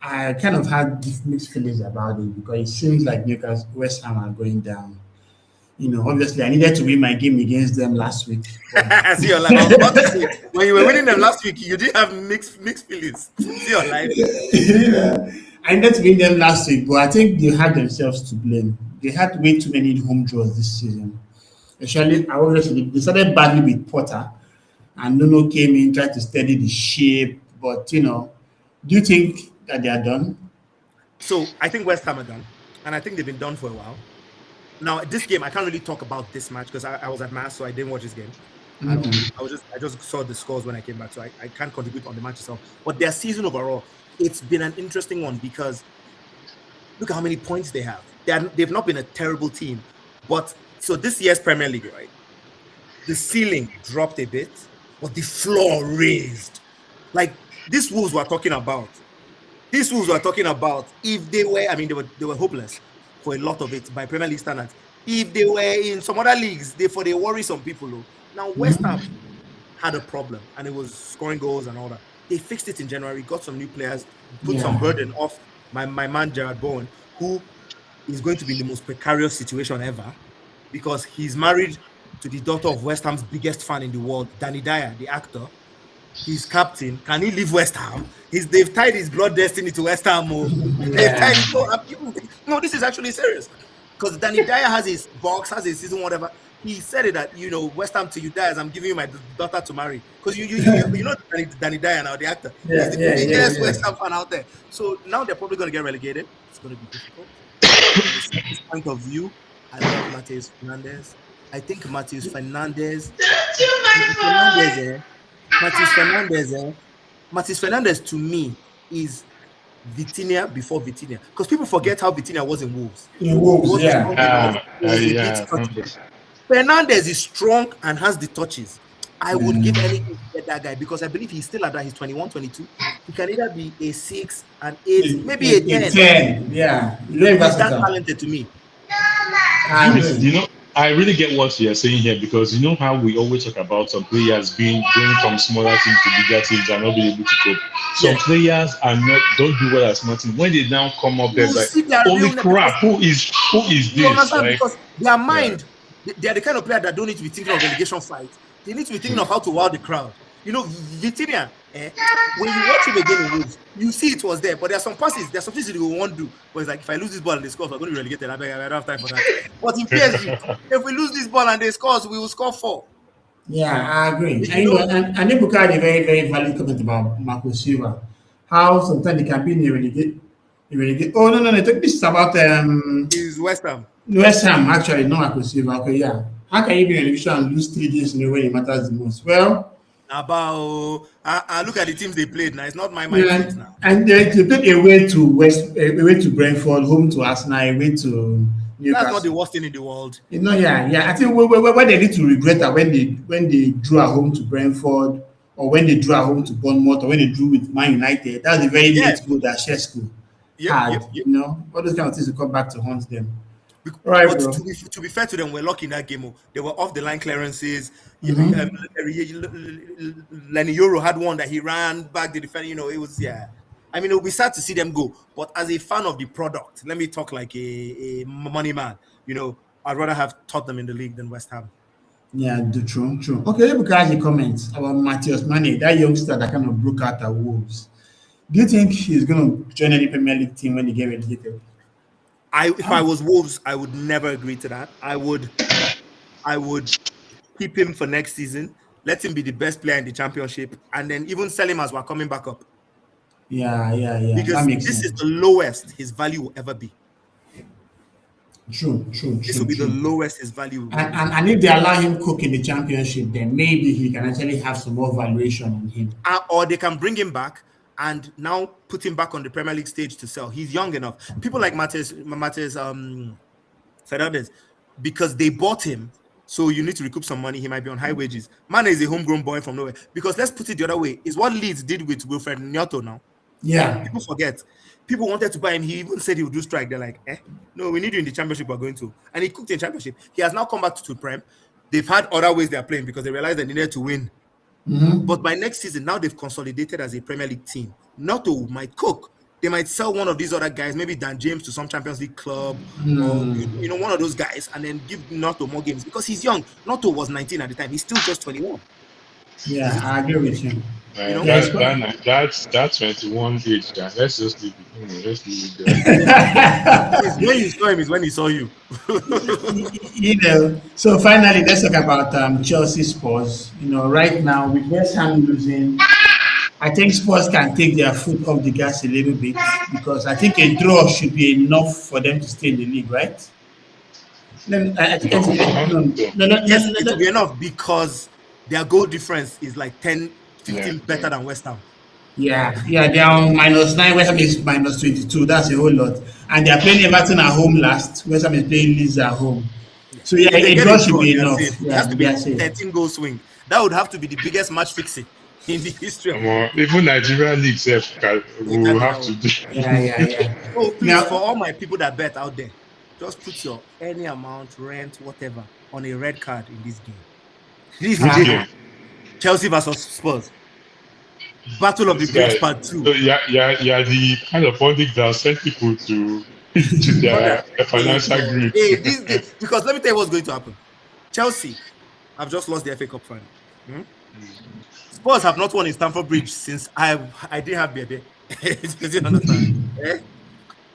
I kind of had mixed feelings about it because it seems like Newcastle West Ham are going down. Obviously I needed to win my game against them last week. See your life. I was about to say, when you were winning them last week, you did have mixed feelings. See your life. I needed to win them last week, but I think they had themselves to blame. They had way too many home draws this season. Especially, obviously, they started badly with Potter, and Nuno came in, tried to steady the ship. But, do you think that they are done? So I think West Ham are done, and I think they've been done for a while. Now, this game, I can't really talk about this match because I was at Mass, so I didn't watch this game. I just saw the scores when I came back, so I can't contribute on the match itself. But their season overall, it's been an interesting one because look at how many points they have. They've not been a terrible team. But so this year's Premier League, right? The ceiling dropped a bit, but the floor raised. Like these Wolves we're talking about. If they were, they were hopeless for a lot of it by Premier League standards. If they were in some other leagues, they worry some people. Now West Ham had a problem, and it was scoring goals and all that. They fixed it in January, got some new players, put some burden off my man Jared Bowen, who is going to be in the most precarious situation ever because he's married to the daughter of West Ham's biggest fan in the world, Danny Dyer, the actor. He's captain. Can he leave West Ham? They've tied his blood destiny to West Ham. They've tied it. No, this is actually serious. Because Danny Dyer has his box, has his season, whatever. he said it that West Ham till you die, as I'm giving you my daughter to marry, because you know Danny Dyer now, the actor. Yeah, He's the yeah, yeah, biggest yeah. West Ham fan out there. So now they're probably going to get relegated. It's going to be difficult. From a selfish point of view, I love Mateus Fernandez. I think Mateus Fernandez, Mateus Fernandez, Mateus Fernandez to me is Vitinha before Vitinha, because people forget how Vitinha was in Wolves. In He Wolves, wasn't yeah. strong enough. He was a bit Yeah, I remember. touchy. Fernandez is strong and has the touches. I would give anything to get that guy, because I believe he's still at that. He's 21, 22. He can either be a 6, an 8, maybe a 10. 10, yeah. Very He's that versatile. talented to me. I Chris, agree. I really get what you're saying here, because you know how we always talk about some players going from smaller teams to bigger teams and not being able to cope. Some Yeah. players don't do well as much. When they now come up there, You it's like, see their holy realness, crap, who is you this? understand? Like, Because their mind, they are the kind of player that don't need to be thinking of relegation fight. They need to be thinking of how to wow the crowd. Vitinha, when you watch him again in Wolves, you see it was there, but there are some passes, there's some things you won't do. But it's like, if I lose this ball and they score, we're going to be relegated. I don't have time for that. But in PSG, if we lose this ball and they score, we will score 4. Yeah, I agree. You And know, and Ibuka had a very, very valid comment about Marco Silva. How sometimes they can be in a relegate. Oh, no, this is about is West Ham. West Ham, actually, not Marco Silva. Okay, yeah. How can you be in a relegation and lose 3 games in a way it matters the most? Well, About I look at the teams they played now. It's not my yeah, mindset now. and they played away to Brentford, home to Arsenal, away to That's not the Newcastle. worst thing in the world. Yeah. I think what they need to regret that when they drew at home to Brentford, or when they drew at home to Bournemouth, or when they drew with Man United. That's a very Yeah. late goal that Sheshko Yep, had. yep. All those kind of things to come back to haunt them. Bec- Right, But bro. to be fair to them, we're lucky in that game. They were off the line clearances. Lenny Euro had one that he ran back the defender. It was I mean, it'll be sad to see them go. But as a fan of the product, let me talk like a money man. I'd rather have Tottenham in the league than West Ham. Yeah, true. Okay, let me ask you comments about Matthias Mane, that youngster that kind of broke out at Wolves. Do you think he's going to join any Premier League team when they get relegated? If I was Wolves, I would never agree to that. I would keep him for next season. Let him be the best player in the championship, and then even sell him as we're coming back up. Yeah. That Because makes this is sense. the lowest his value will ever be. True. This will be the lowest his value will be. And if they allow him cook in the championship, then maybe he can actually have some more valuation on him. Or they can bring him back and now put him back on the Premier League stage to sell. He's young enough. People like Mateus Fernandez, because they bought him, so you need to recoup some money. He might be on high wages. Mane is a homegrown boy from nowhere. Because let's put it the other way. Is what Leeds did with Wilfred Nyoto now. Yeah. People forget. People wanted to buy him. He even said he would do strike. They're like, no, we need you in the championship. We're going to. And he cooked in championship. He has now come back to Prem. They've had other ways they're playing because they realized they needed to win. But by next season, now they've consolidated as a Premier League team. Notto might cook. They might sell one of these other guys, maybe Dan James to some Champions League club, or one of those guys, and then give Notto more games because he's young. Notto was 19 at the time. He's still just 21. Yeah, I agree with you. That's 21 age. Let's just leave it. Let's leave it there. When you saw him is when he saw you. So finally, let's talk about Chelsea Spurs. Right now with West Ham losing, I think Spurs can take their foot off the gas a little bit because I think a draw should be enough for them to stay in the league, right? Yes, it will be enough because their goal difference is like 10, 15 better than West Ham. Yeah, they are on -9. West Ham is -22. That's a whole lot. And they are playing Everton at home last. West Ham is playing Leeds at home. So If they a get draw a should draw, be they are enough. safe. It Yeah, has to be they a are safe. 13-goal swing. That would have to be the biggest match fixing in the history of Even Nigeria League self will have to do. Yeah. Oh, please, Now, for all my people that bet out there, just put your any amount, rent, whatever, on a red card in this game. This is Yeah. Chelsea versus Spurs. Battle of the Bricks Part 2. So yeah, the kind of funding that sent people to their financial grip. Because let me tell you what's going to happen. Chelsea have just lost the FA Cup final. Spurs have not won in Stamford Bridge since I didn't have baby. You understand?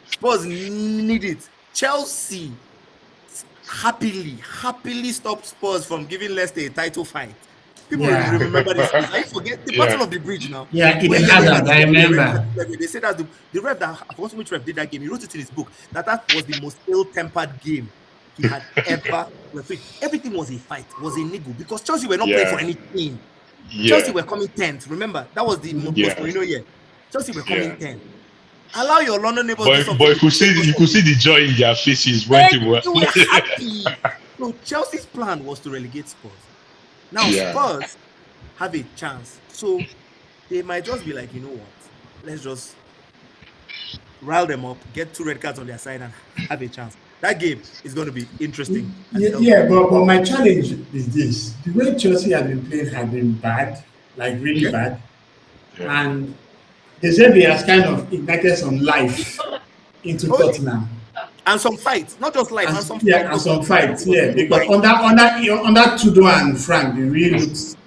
Spurs need it. Chelsea happily stopped Spurs from giving Leicester a title fight. People Yeah. remember this. I forget the Yeah. Battle of the Bridge now. Yeah, Where Eden Yemi had Hazard, I stopped the ref remember. at 11. They said that the ref that I forgot which ref did that game. He wrote it in his book that was the most ill-tempered game he had ever refereed. Everything was a fight, was a niggle because Chelsea were not playing for Yeah. anything. Chelsea Yeah. were coming 10th. Remember, that was the Yeah. post-Mourinho year. Chelsea were coming Yeah. 10th. Allow your London neighbors to do But something. you could see the joy in their faces when they were. They were happy. So Chelsea's plan was to relegate Spurs. Now Yeah. Spurs have a chance. So they might just be like, you know what? Let's just rile them up, get 2 red cards on their side, and have a chance. That game is going to be interesting. Yeah, but my challenge is this: the way Chelsea has been playing has been bad, like really bad, Yeah. and they said they has kind of ignited some life into Tottenham. And some fights, not just life, and some And some fights, because under Tudor and Frank, they really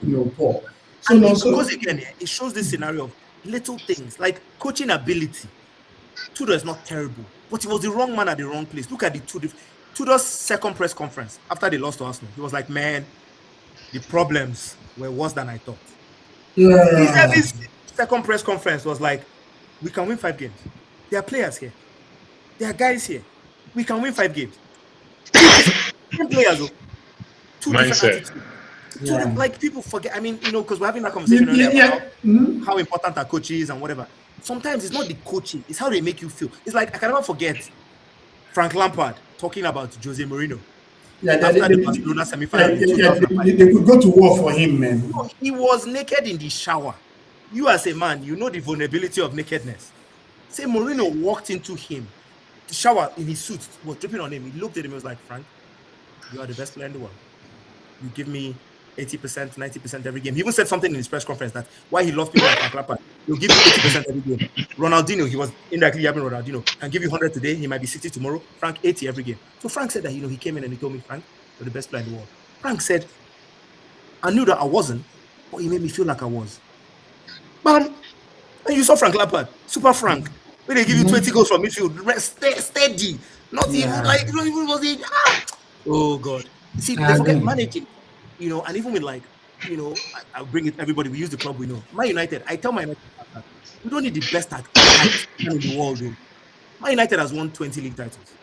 looked poor. So and no, because again, it shows this scenario of little things like coaching ability. Tudor is not terrible, but he was the wrong man at the wrong place. Look at the Tudor's second press conference after they lost to Arsenal. He was like, "Man, the problems were worse than I thought." yeah, His second press conference was like, "We can win 5 games. There are players here. There are guys here. We can win 5 games." Same players, though. 2 different Mindset. attitudes. Yeah. Like people forget. I mean, because we're having that conversation earlier about how important our coach is and whatever. Sometimes it's not the coaching; it's how they make you feel. It's like I can never forget Frank Lampard talking about Jose Mourinho after the Barcelona semi-final. They could go to war for him, man. No, he was naked in the shower. You as a man, you know the vulnerability of nakedness. Say Mourinho walked into him, the shower in his suit was dripping on him. He looked at him and was like, "Frank, you are the best player in the world. You give me 80%, 90% every game." He even said something in his press conference that why he loves people like Frank Lampard. He'll give you 80% every game. Ronaldinho, he was indirectly yapping Ronaldinho, can give you 100 today, he might be 60 tomorrow. Frank, 80 every game. So Frank said that, he came in and he told me, "Frank, you're the best player in the world." Frank said, "I knew that I wasn't, but he made me feel like I was." Bam! And you saw Frank Lampard, super Frank. When they give you 20 goals from midfield, steady. Not even like, even was it. Oh, God. See, they forget managing, and even with like, I'll bring it, everybody, we use the club we know. Man United, I tell my United, we don't need the best at in the world, though. Man United has won 20 league titles.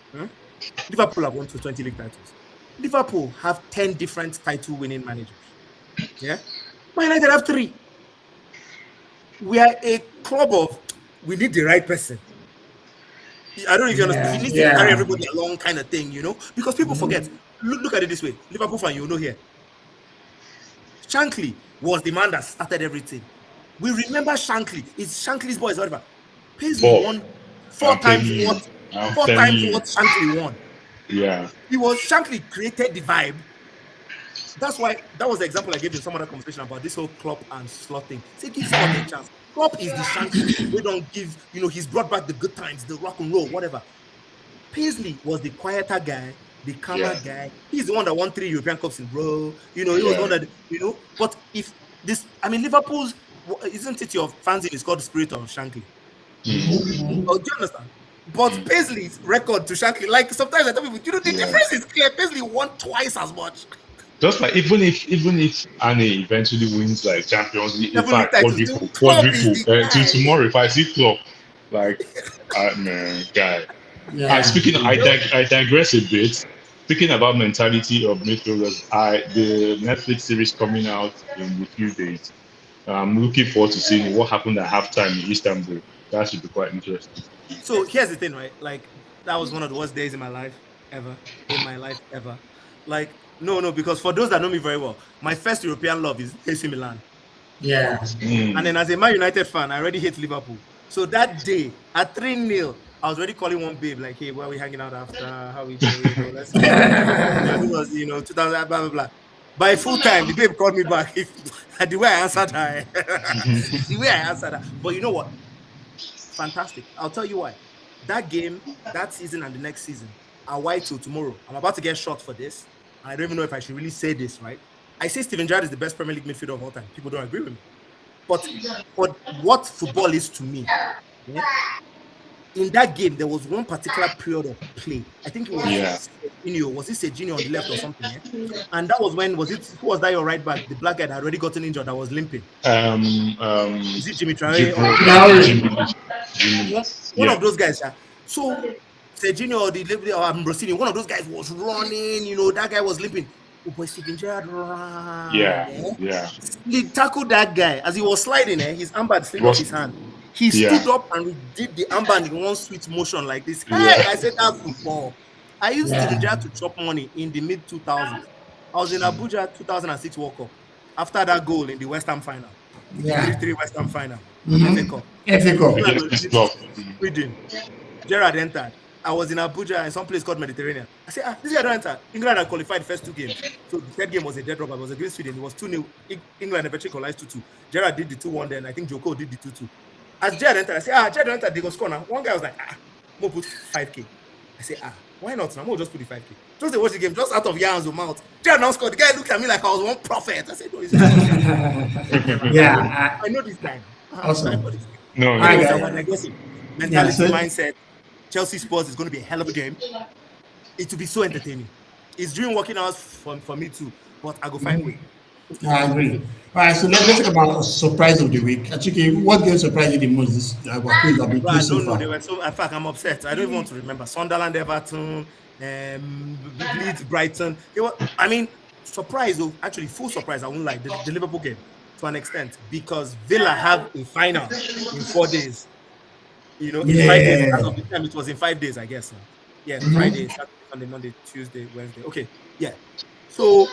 Liverpool have won 20 league titles. Liverpool have 10 different title winning managers. Yeah? Man United have 3. We are a club of, we need the right person. I don't know if you understand. He needs to carry everybody along kind of thing, because people forget. Look at it this way. Liverpool fan, here. Shankly was the man that started everything. We remember Shankly. It's Shankly's boys, whatever. Paisley won 4 times what Shankly won. Yeah. Shankly created the vibe. That's why that was the example I gave in some other conversation about this whole Klopp and Slot thing. Say give Slot a chance. Klopp is the Shankly. We don't give, he's brought back the good times, the rock and roll, whatever. Paisley was the quieter guy, the calmer guy. He's the one that won 3 European Cups in row. He was the one that, But if this, Liverpool's, isn't it your fancy is called the spirit of Shankly? Oh, do you understand? But Paisley's record to Shankly, like sometimes I tell people, the difference is clear. Paisley won twice as much. Just like even if Anne eventually wins like Champions League, in fact, quadruple. To tomorrow, if I see Klopp, like, man, guy. Yeah. And speaking, I digress a bit. Speaking about mentality of midfielders, the Netflix series coming out in a few days. I'm looking forward to seeing what happened at halftime in Istanbul. That should be quite interesting. So here's the thing, right? Like, that was one of the worst days in my life ever. Like, no, because for those that know me very well, my first European love is AC Milan. Yeah. And then as a Man United fan, I already hate Liverpool. So that day, at 3-0, I was already calling one babe, like, "Hey, where are we hanging out after? How we doing? Let's go." It was, 2000, blah, blah, blah. By full time, the babe called me back. The way I answered her. But you know what? Fantastic. I'll tell you why. That game, that season and the next season, are wide till tomorrow. I'm about to get shot for this. I don't even know if I should really say this, right? I say Steven Gerrard is the best Premier League midfielder of all time. People don't agree with me. But what football is to me, in that game, there was one particular period of play. I think it was Yeah. Serginho. Was it Serginho on the left or something? Yeah? And that was when, was it, who was that your right back? The black guy that had already gotten injured that was limping. Is it Jimmy Traore? One Yeah. of those guys. Yeah. So Serginho or the Ambrosini, one of those guys was running. That guy was limping. Oh boy, Steven Gerrard ran. Yeah. He tackled that guy as he was sliding. His armband slid off his hand. He stood up and did the armband in one sweet motion like this. Hey, I said that's football. I used Steven Gerrard to chop money in the mid 2000s. I was in Abuja 2006 World Cup after that goal in the West Ham final. The 3-3 West Ham final. FA Cup. Sweden. Gerrard entered. I was in Abuja in some place called Mediterranean. I said, this guy don't enter. England had qualified the first two games. So the third game was a dead rubber. It was against Sweden. It was 2-0. England eventually qualified 2-2. Gerrard did the 2-1 then. I think Joko did the 2-2. As Gerrard entered, I said, Gerrard entered, they go score now. One guy was like, we'll put 5K. I said, why not? Now we'll just put the 5K. Just to watch the game, just out of yarns or mouth. Gerrard now scored. The guy looked at me like I was one prophet. I said, no, it's I know this time. Awesome. No, mentality, mindset. Chelsea Spurs is going to be a hell of a game. It will be so entertaining. It's during working hours for me too, but I go find a way. I agree. All right, so let's talk about surprise of the week. Achike, what game surprised you the most? This I don't know. They were so. In fact, I'm upset. I don't even want to remember. Sunderland, Everton, Leeds, Brighton. Surprise. Actually, full surprise. I won't lie. The Liverpool game, to an extent, because Villa have a final in 4 days. In 5 days. As of the time, it was in 5 days, I guess. Yeah, Friday, Saturday, Sunday, Monday, Tuesday, Wednesday. Okay, yeah. So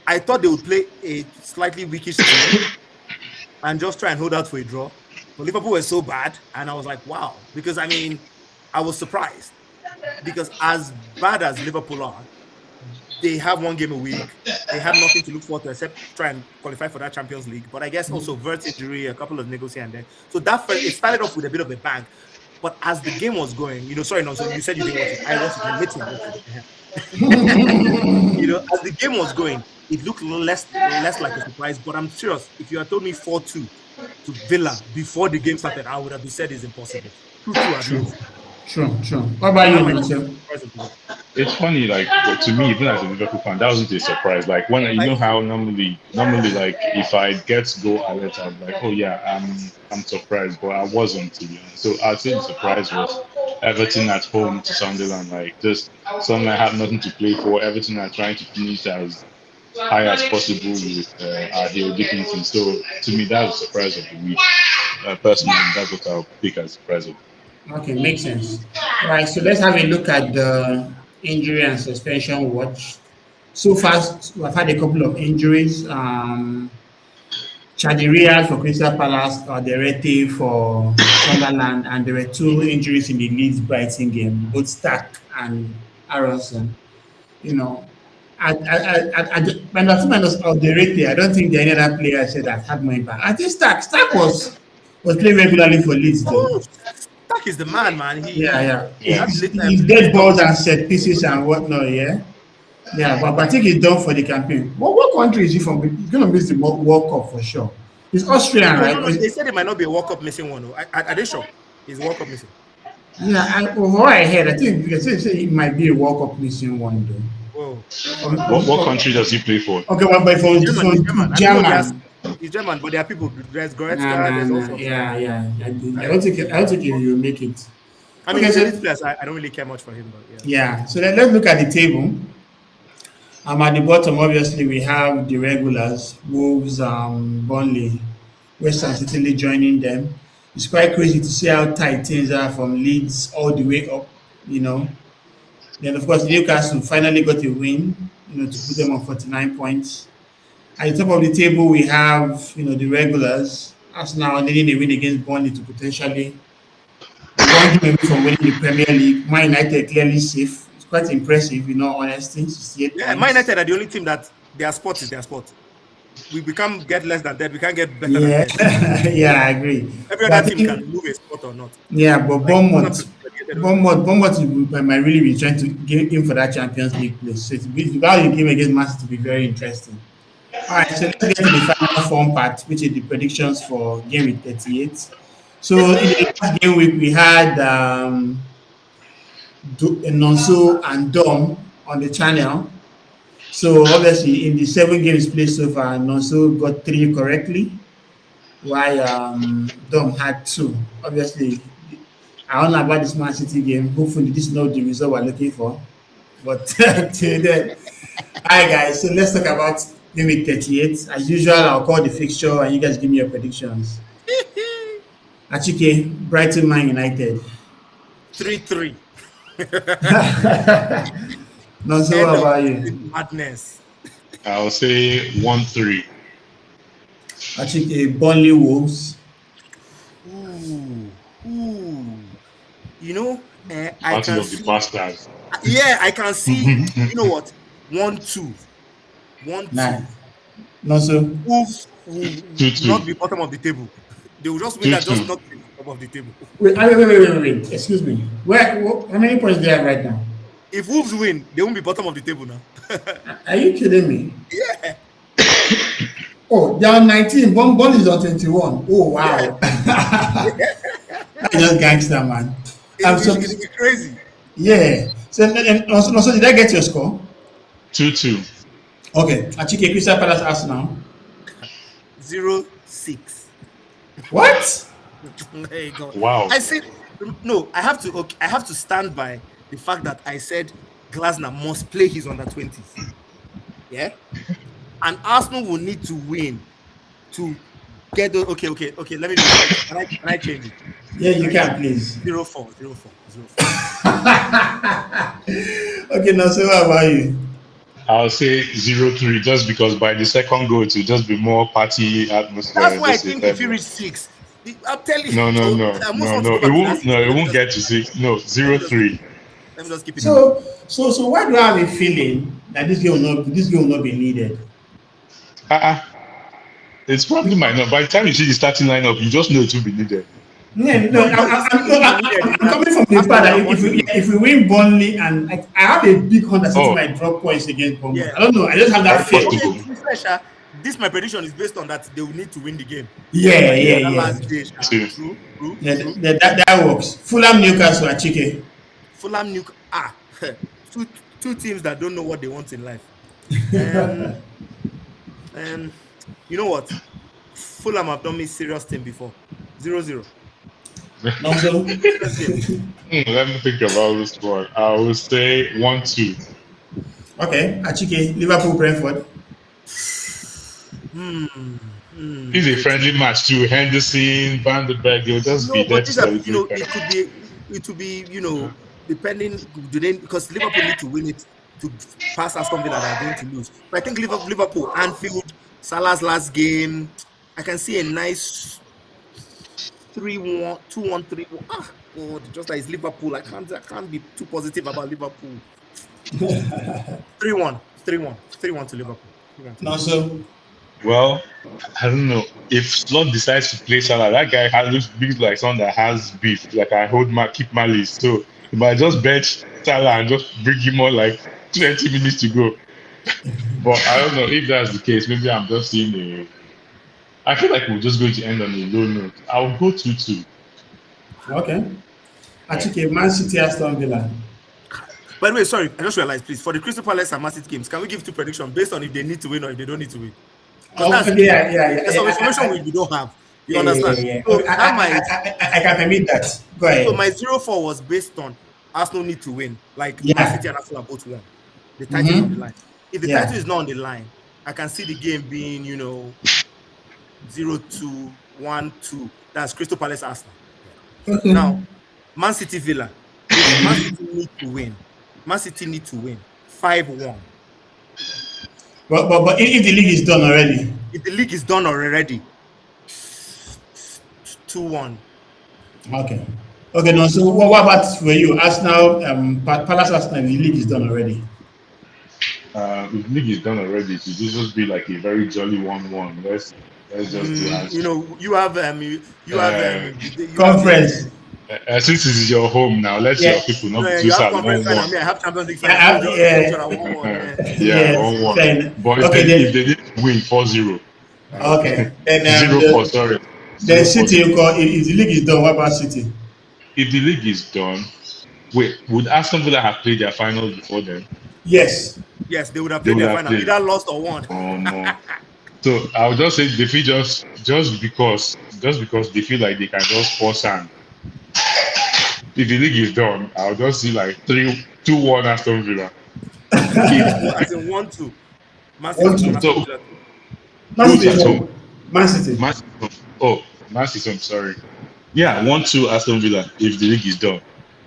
I thought they would play a slightly weakish team and just try and hold out for a draw. But Liverpool were so bad, and I was like, wow. Because I was surprised. Because as bad as Liverpool are, they have one game a week. They have nothing to look forward to except try and qualify for that Champions League. But I guess also Vert injury, a couple of niggles here and there. So it started off with a bit of a bang. But as the game was going, so you said you didn't watch it. I watched it. As the game was going, it looked less like a surprise. But I'm serious. If you had told me 4-2 to Villa before the game started, I would have said it's impossible. 2-2 at least. Sure. What about you, Michelle? It's funny, to me, even as a Liverpool fan, that wasn't a surprise. Like when how normally, like if I get to go alert, I'm like, oh yeah, I'm surprised, but I wasn't, to be honest. So I'd say the surprise was Everton at home to Sunderland. Like just Sunderland have nothing to play for. Everton are trying to finish as high as possible with our hero dignity. So to me, that's the surprise of the week. Personally, that's what I'll pick as surprise of the week. Okay, makes sense. All right, so let's have a look at the injury and suspension watch. So far, we've had a couple of injuries. Chadiria for Crystal Palace, Derete for Sunderland, and there were 2 injuries in the Leeds Brighton game, both Stark and Aronson. Minus Derete, I don't think there are any other player that had more impact. I think Stark was playing regularly for Leeds, though. Stark is the man. He's dead balls and set pieces and whatnot, yeah. But I think he's done for the campaign. What country is he from? He's going to miss the World Cup for sure. He's Austrian, right? No, they said it might not be a World Cup missing one. Are they sure? He's World Cup missing. Yeah, over what I heard, I think because they say it might be a World Cup missing one, though. Whoa. What country does he play for? Okay, but for German. He's German, but there are people. There's Goretzka. I don't think he will make it. I don't really care much for him, but yeah. So let's look at the table. At the bottom, obviously, we have the regulars: Wolves, Burnley, West Ham City joining them. It's quite crazy to see how tight things are from Leeds all the way up. Then of course Newcastle finally got a win. To put them on 49 points. At the top of the table, we have, the regulars. Arsenal needing a win against Burnley to potentially one game away from winning the Premier League. Man United clearly safe. It's quite impressive, honesty. Man United are the only team that their sport is their sport. We can't get less than that. We can't get better than that. Yeah, I agree. Every other team can move a spot or not. Yeah, but Bournemouth might really be trying to get in for that Champions League place. So it's about the game against Man City to be very interesting. All right, so let's get to the final form part, which is the predictions for game week 38. So in the last game week, we had Nonso and Dom on the channel. So obviously, in the 7 games played so far, Nonso got 3 correctly, while Dom had 2. Obviously, I don't know about this Man City game. Hopefully, this is not the result we're looking for. But till then, hi guys. So let's talk about game week 38. As usual, I'll call the fixture and you guys give me your predictions. Achike, Brighton Man United. 3-3. Nonso, End what of about you? madness. I'll say 1-3. Achike, Burnley Wolves. Ooh. You know, I Battle can of the see. Bastards. Yeah, I can see. You know what? 1-2. 1-2. Nice. Nonso. Wolves will 2-2. not be bottom of the table. They will just win and just not be top of the table. Wait. Excuse me. How many points do they have right now? If Wolves win, they won't be bottom of the table now. Are you kidding me? Yeah. Oh, they are 19. Ball is on 21. Oh, wow. That's just gangster, man. It'll be crazy. Yeah. So, and also, did I get your score? 2-2. Okay. Achike, Crystal Palace Arsenal. 0-6. What? There you go. Wow. I said no. I have to stand by the fact that I said Glasner must play his under 20s. Yeah, and Arsenal will need to win to get those. Okay. Let me. Can I change it? Yeah, you can, please. 0-4. Okay, now, so what about you? I'll say 0-3 just because by the second goal it will just be more party atmosphere. That's why I think if you reach 6, I'm telling you. No. It won't get to 6. No, 0-3. Let me just keep it. So why do I have a feeling that this game will not be needed? It's probably might not. By the time you see the starting lineup, you just know it will be needed. Yeah, no, I'm coming from the part that if we win Burnley and I have a big hunt that City might drop points against Burnley. Yeah. I don't know. I just have that fear. Okay, this my prediction is based on that they will need to win the game. Yeah. Last day, true. Yeah, that works. Fulham, Newcastle, Achike. Fulham, two teams that don't know what they want in life. You know what? Fulham have done me serious thing before. 0-0. Also, Let me think about this one. I will say 1-2. Okay, Achike, Liverpool, Brentford. It's a friendly match too. Henderson, Van der Beek, they'll just be there to celebrate. It will be, depending, because Liverpool need to win it to pass Aston Villa that are going to lose. But I think Liverpool, Anfield, Salah's last game, I can see a nice 3-1, 2-1, 3-1. Ah, God, just like it's Liverpool. I can't be too positive about Liverpool. 3-1 to Liverpool. Also, well, I don't know. If Slot decides to play Salah, that guy looks like someone that has beef. Like I keep malice. So he might just bench Salah and just bring him on like 20 minutes to go. But I don't know if that's the case. Maybe I'm just seeing I feel like we're just going to end on a low note. I'll go 2-2. Okay. Achike, Man City, Aston Villa. By the way, sorry, I just realized, please, for the Crystal Palace and Man City games, can we give 2 predictions based on if they need to win or if they don't need to win? Yeah. There's some information we don't have. You understand? Yeah. So I can permit that. Go ahead. So my 0-4 was based on Arsenal need to win. Like Man City and Arsenal both won. The title is on the line. If the title is not on the line, I can see the game being, 0-2, 1-2. That's Crystal Palace Arsenal. Now, Man City Villa. Man City need to win. 5-1. But if the league is done already. If the league is done already, 2-1. Okay. No, so what about for you? Arsenal, Palace Arsenal, the league is done already. If the league is done already, it will just be like a very jolly 1-1. Let's just do that. You have conference. Since this is your home now, let your people not be too sad. 1-1. I have Champions League. 1-1. But if they did win 4-0. Okay. Then 0-4, sorry. Then zero City, points. if the league is done, what about City? If the league is done, wait, would Aston Villa have played their finals before then? Yes. Yes, they would have They played would their have final, played. either lost or won. So I would just say they feel just because they feel like they can just force and if the league is done, I'll just see like 3-2-1 Aston Villa. If As in 1-2. Man City One, won, two. Aston so, Villa 2. Man who's City is at home? home. Man City. Man City home. Oh, Man City home. Sorry. Yeah, 1-2 Aston Villa if the league is done.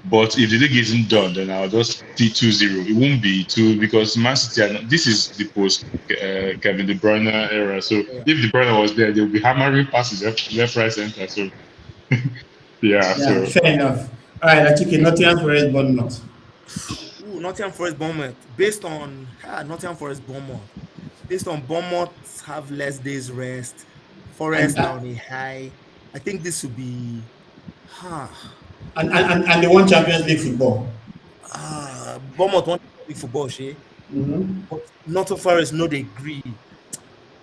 But if the league isn't done, then I'll just see 2-0. It won't be 2 because Man City are not, this is the post Kevin De Bruyne era. So Yeah. if De Bruyne was there, they'll be hammering passes left, right, center. So yeah, Yeah, so fair enough. All right, I took it. Nottingham Forest, Bournemouth. Ooh, Nottingham Forest Bournemouth. Based on Nottingham Forest Bournemouth. Based on Bournemouth have less days rest. And, Forest are on a high. I think this will be and they won Champions League football. Bournemouth want big football, she. Mm-hmm. But Nottingham Forest no they agree.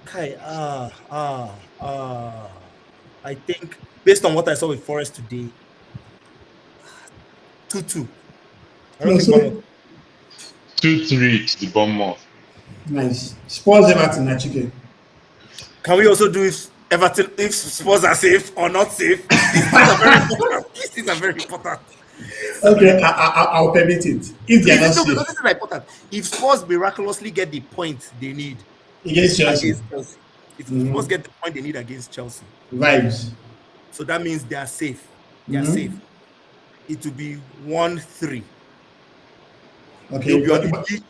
Kai, I think based on what I saw with Forest today, 2-2. I don't No, think Bournemouth. so 2-3 to the Bournemouth. nice. Spurs Everton, Achike. Can we also do if Spurs are safe or not safe? These things are very important. These things are very important. Okay, I'll permit it. If they are not No, safe because this is very important. If Spurs miraculously get the point they need against Chelsea, against Chelsea, if Spurs get the point they need against Chelsea, vibes. so that means they are safe. They are Mm-hmm. safe. It will be 1-3. They will Okay, be on the beach.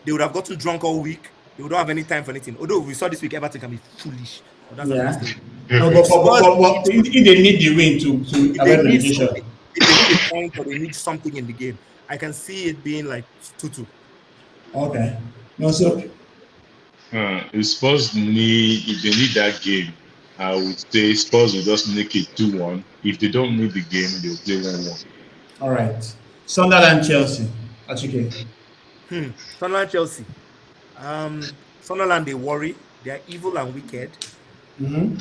They would have gotten drunk all week. They would not have any time for anything. Although we saw this week Everton can be foolish, but that's another yeah. story. No, Spurs if they need the win to if they avoid need relegation. something, if they need a point or they need something in the game, I can see it being like 2-2. Okay. No, so If they need that game, I would say Spurs will just make it 2-1. If they don't need the game, they'll play 1-1. all right. Sunderland Chelsea. Achike. Sunderland Chelsea. Sunderland they worry. They are evil and wicked. Mm-hmm.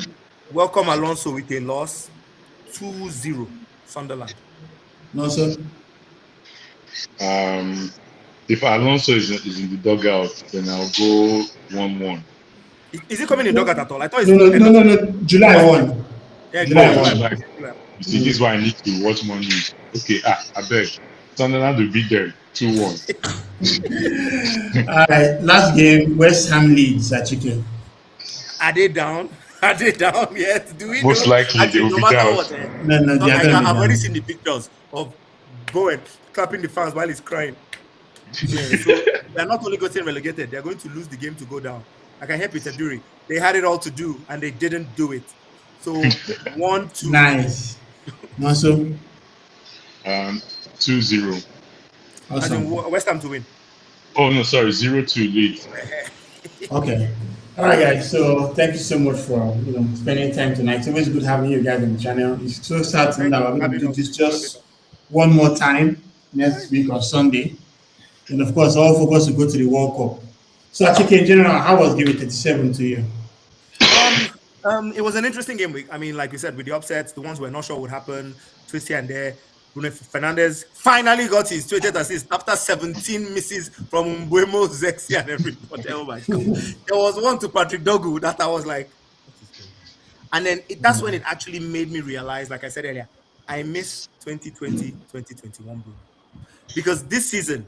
Welcome Alonso with a loss. 2-0 Sunderland. No, so If Alonso is in the dugout, then I'll go 1-1. Is it coming in dugout at all? I thought it's no. July 1. Yeah, July Oh, 1. July. You see, this is why I need to watch more news. Okay, I beg. Sunderland will be there 2-1. All right. Last game, West Ham Leeds. Achike. Are they down? Are they down yet? Do we Most know? likely they Actually, will no be matter down. what, No, they are going to be I've already down. seen the pictures of Bowen clapping the fans while he's crying. Yeah, so they're not only getting relegated, they're going to lose the game to go down. I can hear Peter Dury. They had it all to do and they didn't do it. So 1-2. Nice. No, so 2-0. As awesome. in West Ham to win. Oh no, sorry, 0-2 lead. Okay. All right, guys. So thank you so much for spending time tonight. It's always good having you guys on the channel. It's so sad to know that we're going to do this just one more time next week on Sunday, and of course, all focus to go to the World Cup. So, Achike, in general, how was Game 37 to you? It was an interesting game week. I mean, like we said, with the upsets, the ones we're not sure would happen, twist here and there. Bruno Fernandes finally got his 20th assist after 17 misses from Mbuemo, Zexi, and everybody. Oh my god! There was one to Patrick Dogu that I was like, "What is going on?" And then that's when it actually made me realize, like I said earlier, I miss 2020, 2021 Bruno because this season,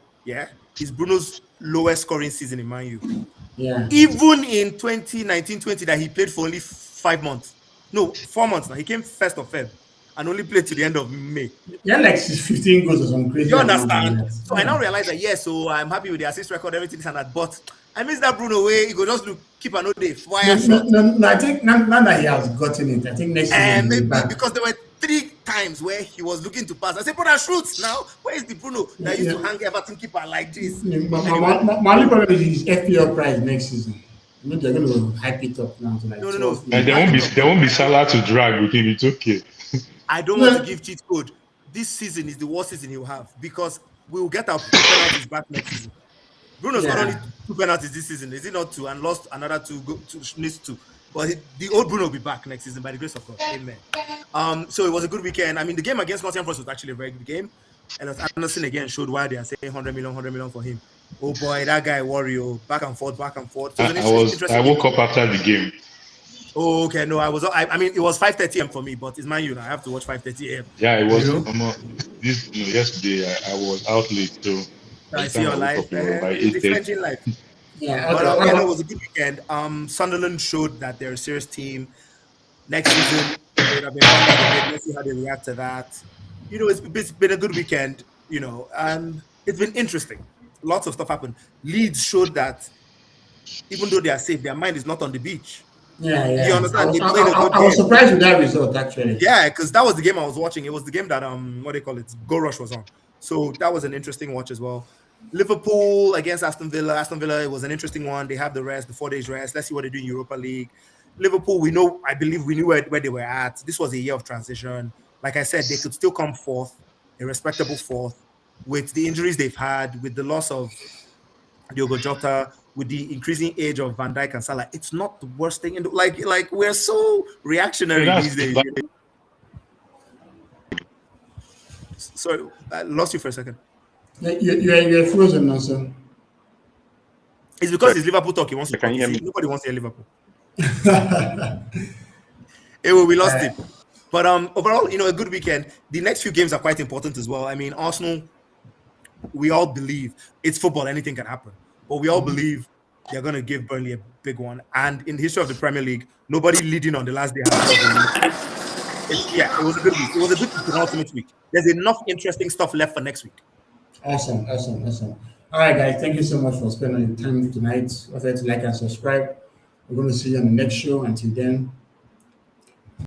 is Bruno's lowest scoring season in Man U. Yeah. Even in 2019-20 that he played for only 5 months. No, 4 months now. He came 1st of Feb and only played to the end of May. Yeah, like 15 goals or some crazy You amount. understand? So I now realize that, so I'm happy with the assist record, everything this and that, but I miss that Bruno way. He could just keep an day, fire shot. No, I think now that he has gotten it, I think next season he'll be back. Because there were 3 times where he was looking to pass. I said, brother, shoot now. Where is the Bruno that used to hang Everton keeper like this? My only problem is his FPL price next season. They're going to hype it up now to like No. 12. And there won't be Salah to drag with him. It's okay. I don't want to give cheat code. This season is the worst season he'll have because we will get our penalties back next season. Bruno's got only 2 penalties this season. Is it not 2? And lost another 2, needs 2. But the old Bruno will be back next season by the grace of God. Amen. So it was a good weekend. I mean, the game against Nottingham Forest was actually a very good game. And Anderson again showed why they are saying 100 million for him. Oh boy, that guy Wario, back and forth, back and forth. So it was an I interesting woke game. up after the game. Oh, okay. No, I mean, it was 5:30 a.m. for me, but it's Man U now. I have to watch 5:30 a.m. Yeah, it was. You know? Yesterday I was out late, so by I the see time I your woke life. up, it was by The 8:30. French in life. Yeah, But okay. yeah, no, it was a good weekend. Sunderland showed that they're a serious team. Next season, they would have been back out a bit. Let's see how they react to that. You know, it's been a good weekend, you know, and it's been interesting. Lots of stuff happened. Leeds showed that even though they are safe, their mind is not on the beach. Yeah, You yeah. understand? They played a good I was game. surprised with that result, actually. Yeah, because that was the game I was watching. It was the game that what they call it, Go Rush was on. So that was an interesting watch as well. Liverpool against Aston Villa. Aston Villa, it was an interesting one. They have the rest, the 4 days rest. Let's see what they do in Europa League. Liverpool, I believe we knew where they were at. This was a year of transition. Like I said, they could still come fourth, a respectable fourth, with the injuries they've had, with the loss of Diogo Jota, with the increasing age of Van Dijk and Salah. It's not the worst thing in the, like we're so reactionary these days. Sorry, I lost you for a second. You're frozen now, sir. It's because it's Liverpool talk. He wants to Can talk. you hear me? Nobody wants to hear Liverpool. Hey, well, we lost it. But overall, you know, a good weekend. The next few games are quite important as well. I mean, Arsenal, we all believe it's football, anything can happen. But we all believe they're going to give Burnley a big one. And in the history of the Premier League, nobody leading on the last day has held the lead. Yeah, it was a good week. It was a good penultimate week. There's enough interesting stuff left for next week. Awesome. All right, guys. Thank you so much for spending your time tonight. Don't forget to like and subscribe. We're going to see you on the next show. Until then,